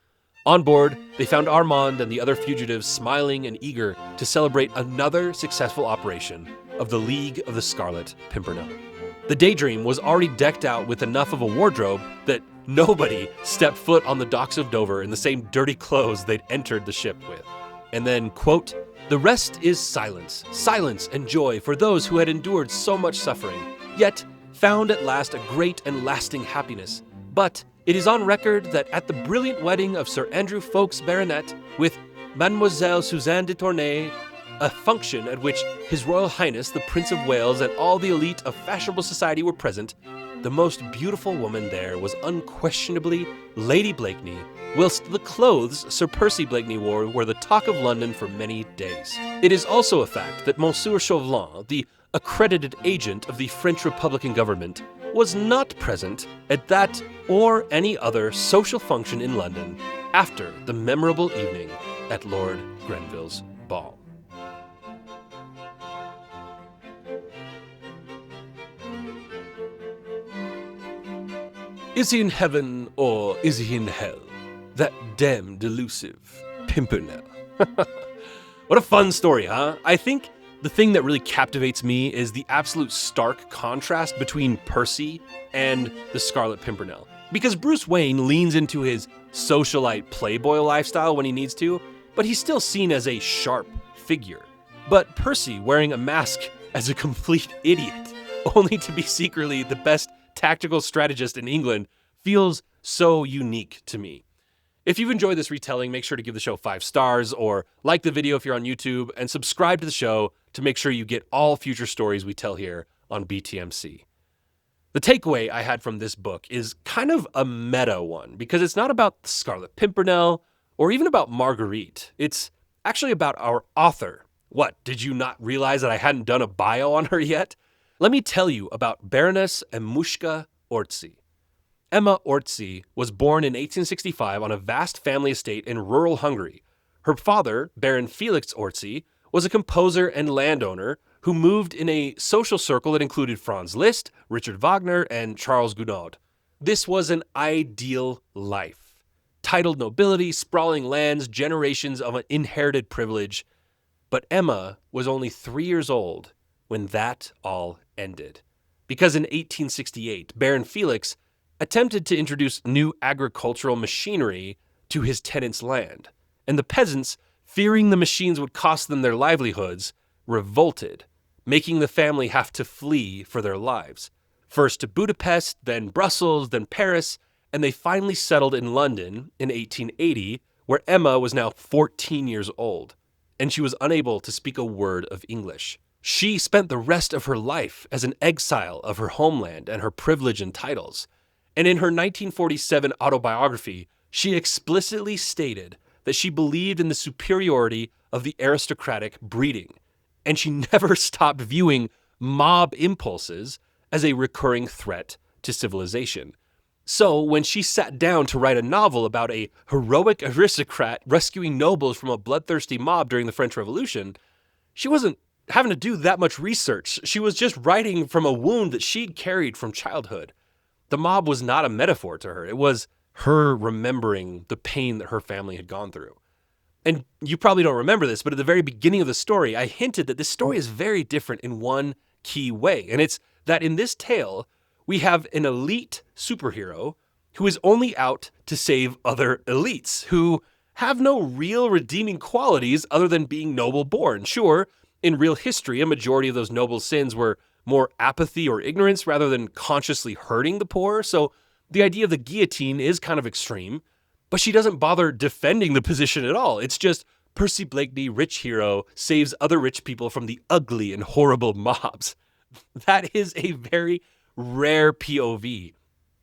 On board, they found Armand and the other fugitives smiling and eager to celebrate another successful operation of the League of the Scarlet Pimpernel. The Daydream was already decked out with enough of a wardrobe that nobody stepped foot on the docks of Dover in the same dirty clothes they'd entered the ship with. And then, quote, "The rest is silence, silence and joy for those who had endured so much suffering, yet found at last a great and lasting happiness. But it is on record that at the brilliant wedding of Sir Andrew Ffoulkes, Baronet, with Mademoiselle Suzanne de Tournay, a function at which His Royal Highness the Prince of Wales and all the elite of fashionable society were present, the most beautiful woman there was unquestionably Lady Blakeney, whilst the clothes Sir Percy Blakeney wore were the talk of London for many days. It is also a fact that Monsieur Chauvelin, the accredited agent of the French Republican government, was not present at that or any other social function in London after the memorable evening at Lord Grenville's ball. Is he in heaven or is he in hell? That damned elusive Pimpernel. What a fun story, huh? I think the thing that really captivates me is the absolute stark contrast between Percy and the Scarlet Pimpernel. Because Bruce Wayne leans into his socialite playboy lifestyle when he needs to, but he's still seen as a sharp figure. But Percy wearing a mask as a complete idiot, only to be secretly the best tactical strategist in England, feels so unique to me. If you've enjoyed this retelling, make sure to give the show 5 stars or like the video if you're on YouTube and subscribe to the show to make sure you get all future stories we tell here on BTMC. The takeaway I had from this book is kind of a meta one because it's not about the Scarlet Pimpernel or even about Marguerite. It's actually about our author. What, did you not realize that I hadn't done a bio on her yet? Let me tell you about Baroness Emushka Orczy. Emma Orczy was born in 1865 on a vast family estate in rural Hungary. Her father, Baron Felix Orczy, was a composer and landowner who moved in a social circle that included Franz Liszt, Richard Wagner, and Charles Gounod. This was an ideal life. Titled nobility, sprawling lands, generations of an inherited privilege. But Emma was only 3 years old when that all ended. Because in 1868, Baron Felix attempted to introduce new agricultural machinery to his tenants' land, and the peasants, fearing the machines would cost them their livelihoods, revolted, making the family have to flee for their lives. First to Budapest, then Brussels, then Paris, and they finally settled in London in 1880, where Emma was now 14 years old, and she was unable to speak a word of English. She spent the rest of her life as an exile of her homeland and her privilege and titles. And in her 1947 autobiography, she explicitly stated that she believed in the superiority of the aristocratic breeding, and she never stopped viewing mob impulses as a recurring threat to civilization. So when she sat down to write a novel about a heroic aristocrat rescuing nobles from a bloodthirsty mob during the French Revolution, she wasn't having to do that much research. She was just writing from a wound that she'd carried from childhood. The mob was not a metaphor to her. It was her remembering the pain that her family had gone through. And you probably don't remember this, but at the very beginning of the story, I hinted that this story is very different in one key way. And it's that in this tale, we have an elite superhero who is only out to save other elites who have no real redeeming qualities other than being noble born. Sure, in real history, a majority of those noble sins were more apathy or ignorance rather than consciously hurting the poor. So the idea of the guillotine is kind of extreme, but she doesn't bother defending the position at all. It's just Percy Blakeney, rich hero, saves other rich people from the ugly and horrible mobs. That is a very rare POV.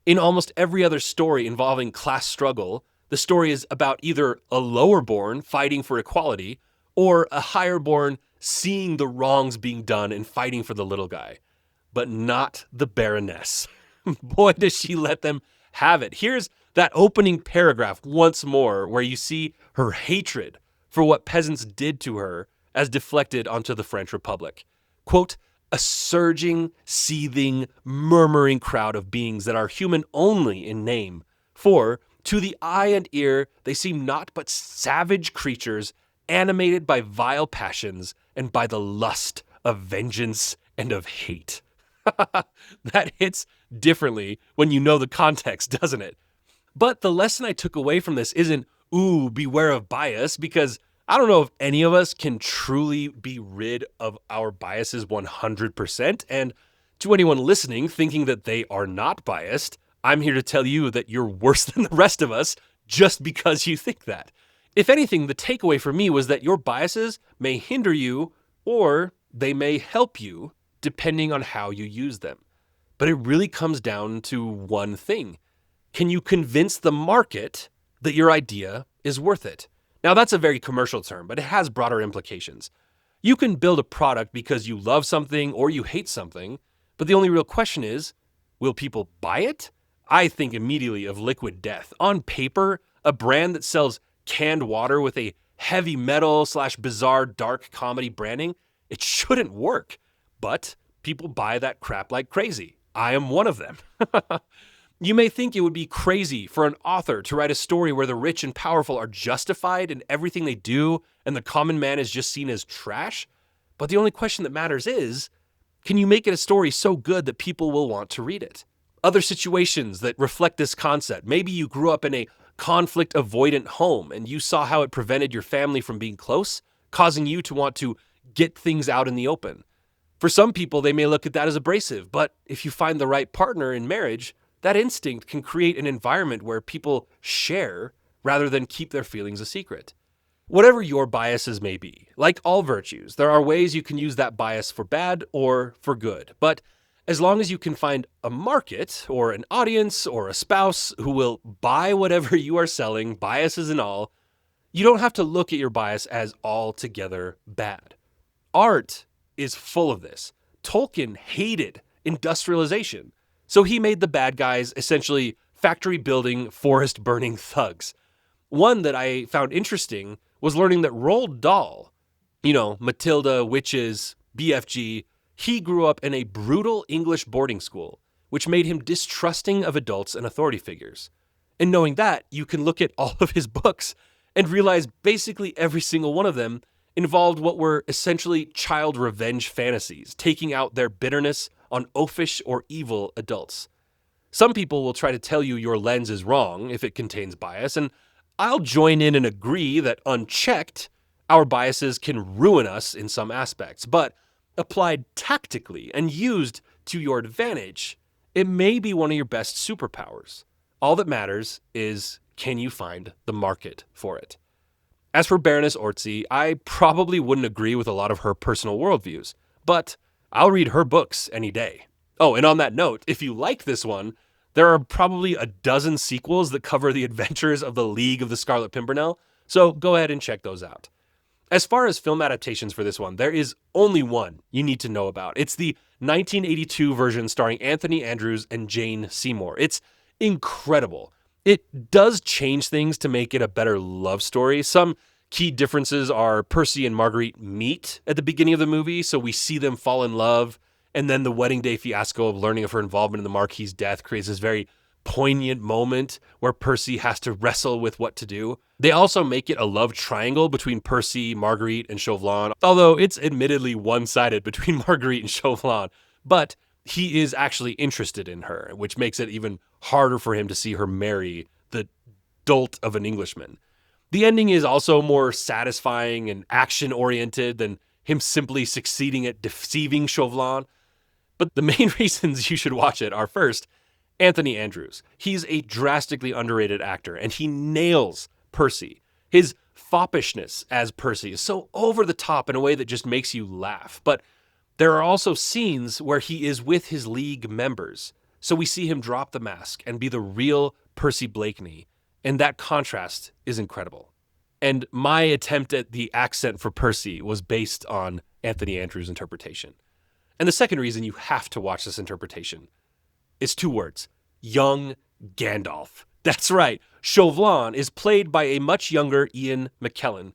In almost every other story involving class struggle, the story is about either a lower-born fighting for equality or a higher-born seeing the wrongs being done and fighting for the little guy. But not the Baroness. Boy, does she let them have it. Here's that opening paragraph once more where you see her hatred for what peasants did to her as deflected onto the French Republic. Quote, a surging, seething, murmuring crowd of beings that are human only in name. For, to the eye and ear, they seem naught but savage creatures animated by vile passions and by the lust of vengeance and of hate. That hits differently when you know the context, doesn't it? But the lesson I took away from this isn't, ooh, beware of bias, because I don't know if any of us can truly be rid of our biases 100%. And to anyone listening thinking that they are not biased, I'm here to tell you that you're worse than the rest of us just because you think that. If anything, the takeaway for me was that your biases may hinder you or they may help you depending on how you use them. But it really comes down to one thing. Can you convince the market that your idea is worth it? Now, that's a very commercial term, but it has broader implications. You can build a product because you love something or you hate something, but the only real question is, Will people buy it? I think immediately of Liquid Death. On paper, a brand that sells canned water with a heavy metal / bizarre dark comedy branding, it shouldn't work. But people buy that crap like crazy. I am one of them. You may think it would be crazy for an author to write a story where the rich and powerful are justified in everything they do and the common man is just seen as trash. But the only question that matters is, can you make it a story so good that people will want to read it? Other situations that reflect this concept. Maybe you grew up in a conflict-avoidant home and you saw how it prevented your family from being close, causing you to want to get things out in the open. For some people, they may look at that as abrasive, but if you find the right partner in marriage, that instinct can create an environment where people share rather than keep their feelings a secret. Whatever your biases may be, like all virtues, there are ways you can use that bias for bad or for good. But as long as you can find a market or an audience or a spouse who will buy whatever you are selling, biases and all, you don't have to look at your bias as altogether bad. Art is full of this. Tolkien hated industrialization, so he made the bad guys essentially factory-building, forest-burning thugs. One that I found interesting was learning that Roald Dahl, Matilda, Witches, BFG, he grew up in a brutal English boarding school, which made him distrusting of adults and authority figures. And knowing that, you can look at all of his books and realize basically every single one of them involved what were essentially child revenge fantasies, taking out their bitterness on oafish or evil adults. Some people will try to tell you your lens is wrong if it contains bias, and I'll join in and agree that unchecked, our biases can ruin us in some aspects, but applied tactically and used to your advantage, it may be one of your best superpowers. All that matters is, can you find the market for it? As for Baroness Orczy, I probably wouldn't agree with a lot of her personal worldviews, but I'll read her books any day. Oh, and on that note, if you like this one, there are probably a dozen sequels that cover the adventures of the League of the Scarlet Pimpernel, so go ahead and check those out. As far as film adaptations for this one, there is only one you need to know about. It's the 1982 version starring Anthony Andrews and Jane Seymour. It's incredible. It does change things to make it a better love story. Some key differences are Percy and Marguerite meet at the beginning of the movie, so we see them fall in love, and then the wedding day fiasco of learning of her involvement in the Marquis's death creates this very poignant moment where Percy has to wrestle with what to do. They also make it a love triangle between Percy, Marguerite, and Chauvelin, although it's admittedly one-sided between Marguerite and Chauvelin, but he is actually interested in her, which makes it even harder for him to see her marry the dolt of an Englishman. The ending is also more satisfying and action-oriented than him simply succeeding at deceiving Chauvelin. But the main reasons you should watch it are, first, Anthony Andrews. He's a drastically underrated actor, and he nails Percy. His foppishness as Percy is so over the top in a way that just makes you laugh. But there are also scenes where he is with his League members, so we see him drop the mask and be the real Percy Blakeney, and that contrast is incredible. And my attempt at the accent for Percy was based on Anthony Andrews' interpretation. And the second reason you have to watch this interpretation is 2 words: young Gandalf. That's right, Chauvelin is played by a much younger Ian McKellen.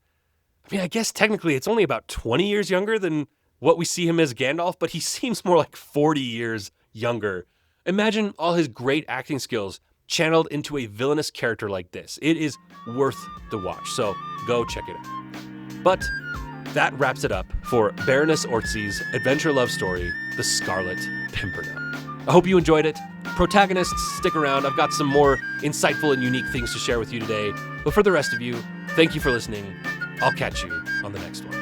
I mean, I guess technically it's only about 20 years younger than what we see him as Gandalf, but he seems more like 40 years younger. Imagine all his great acting skills channeled into a villainous character like this. It is worth the watch, so go check it out. But that wraps it up for Baroness Orczy's adventure love story, The Scarlet Pimpernel. I hope you enjoyed it. Protagonists, stick around. I've got some more insightful and unique things to share with you today. But for the rest of you, thank you for listening. I'll catch you on the next one.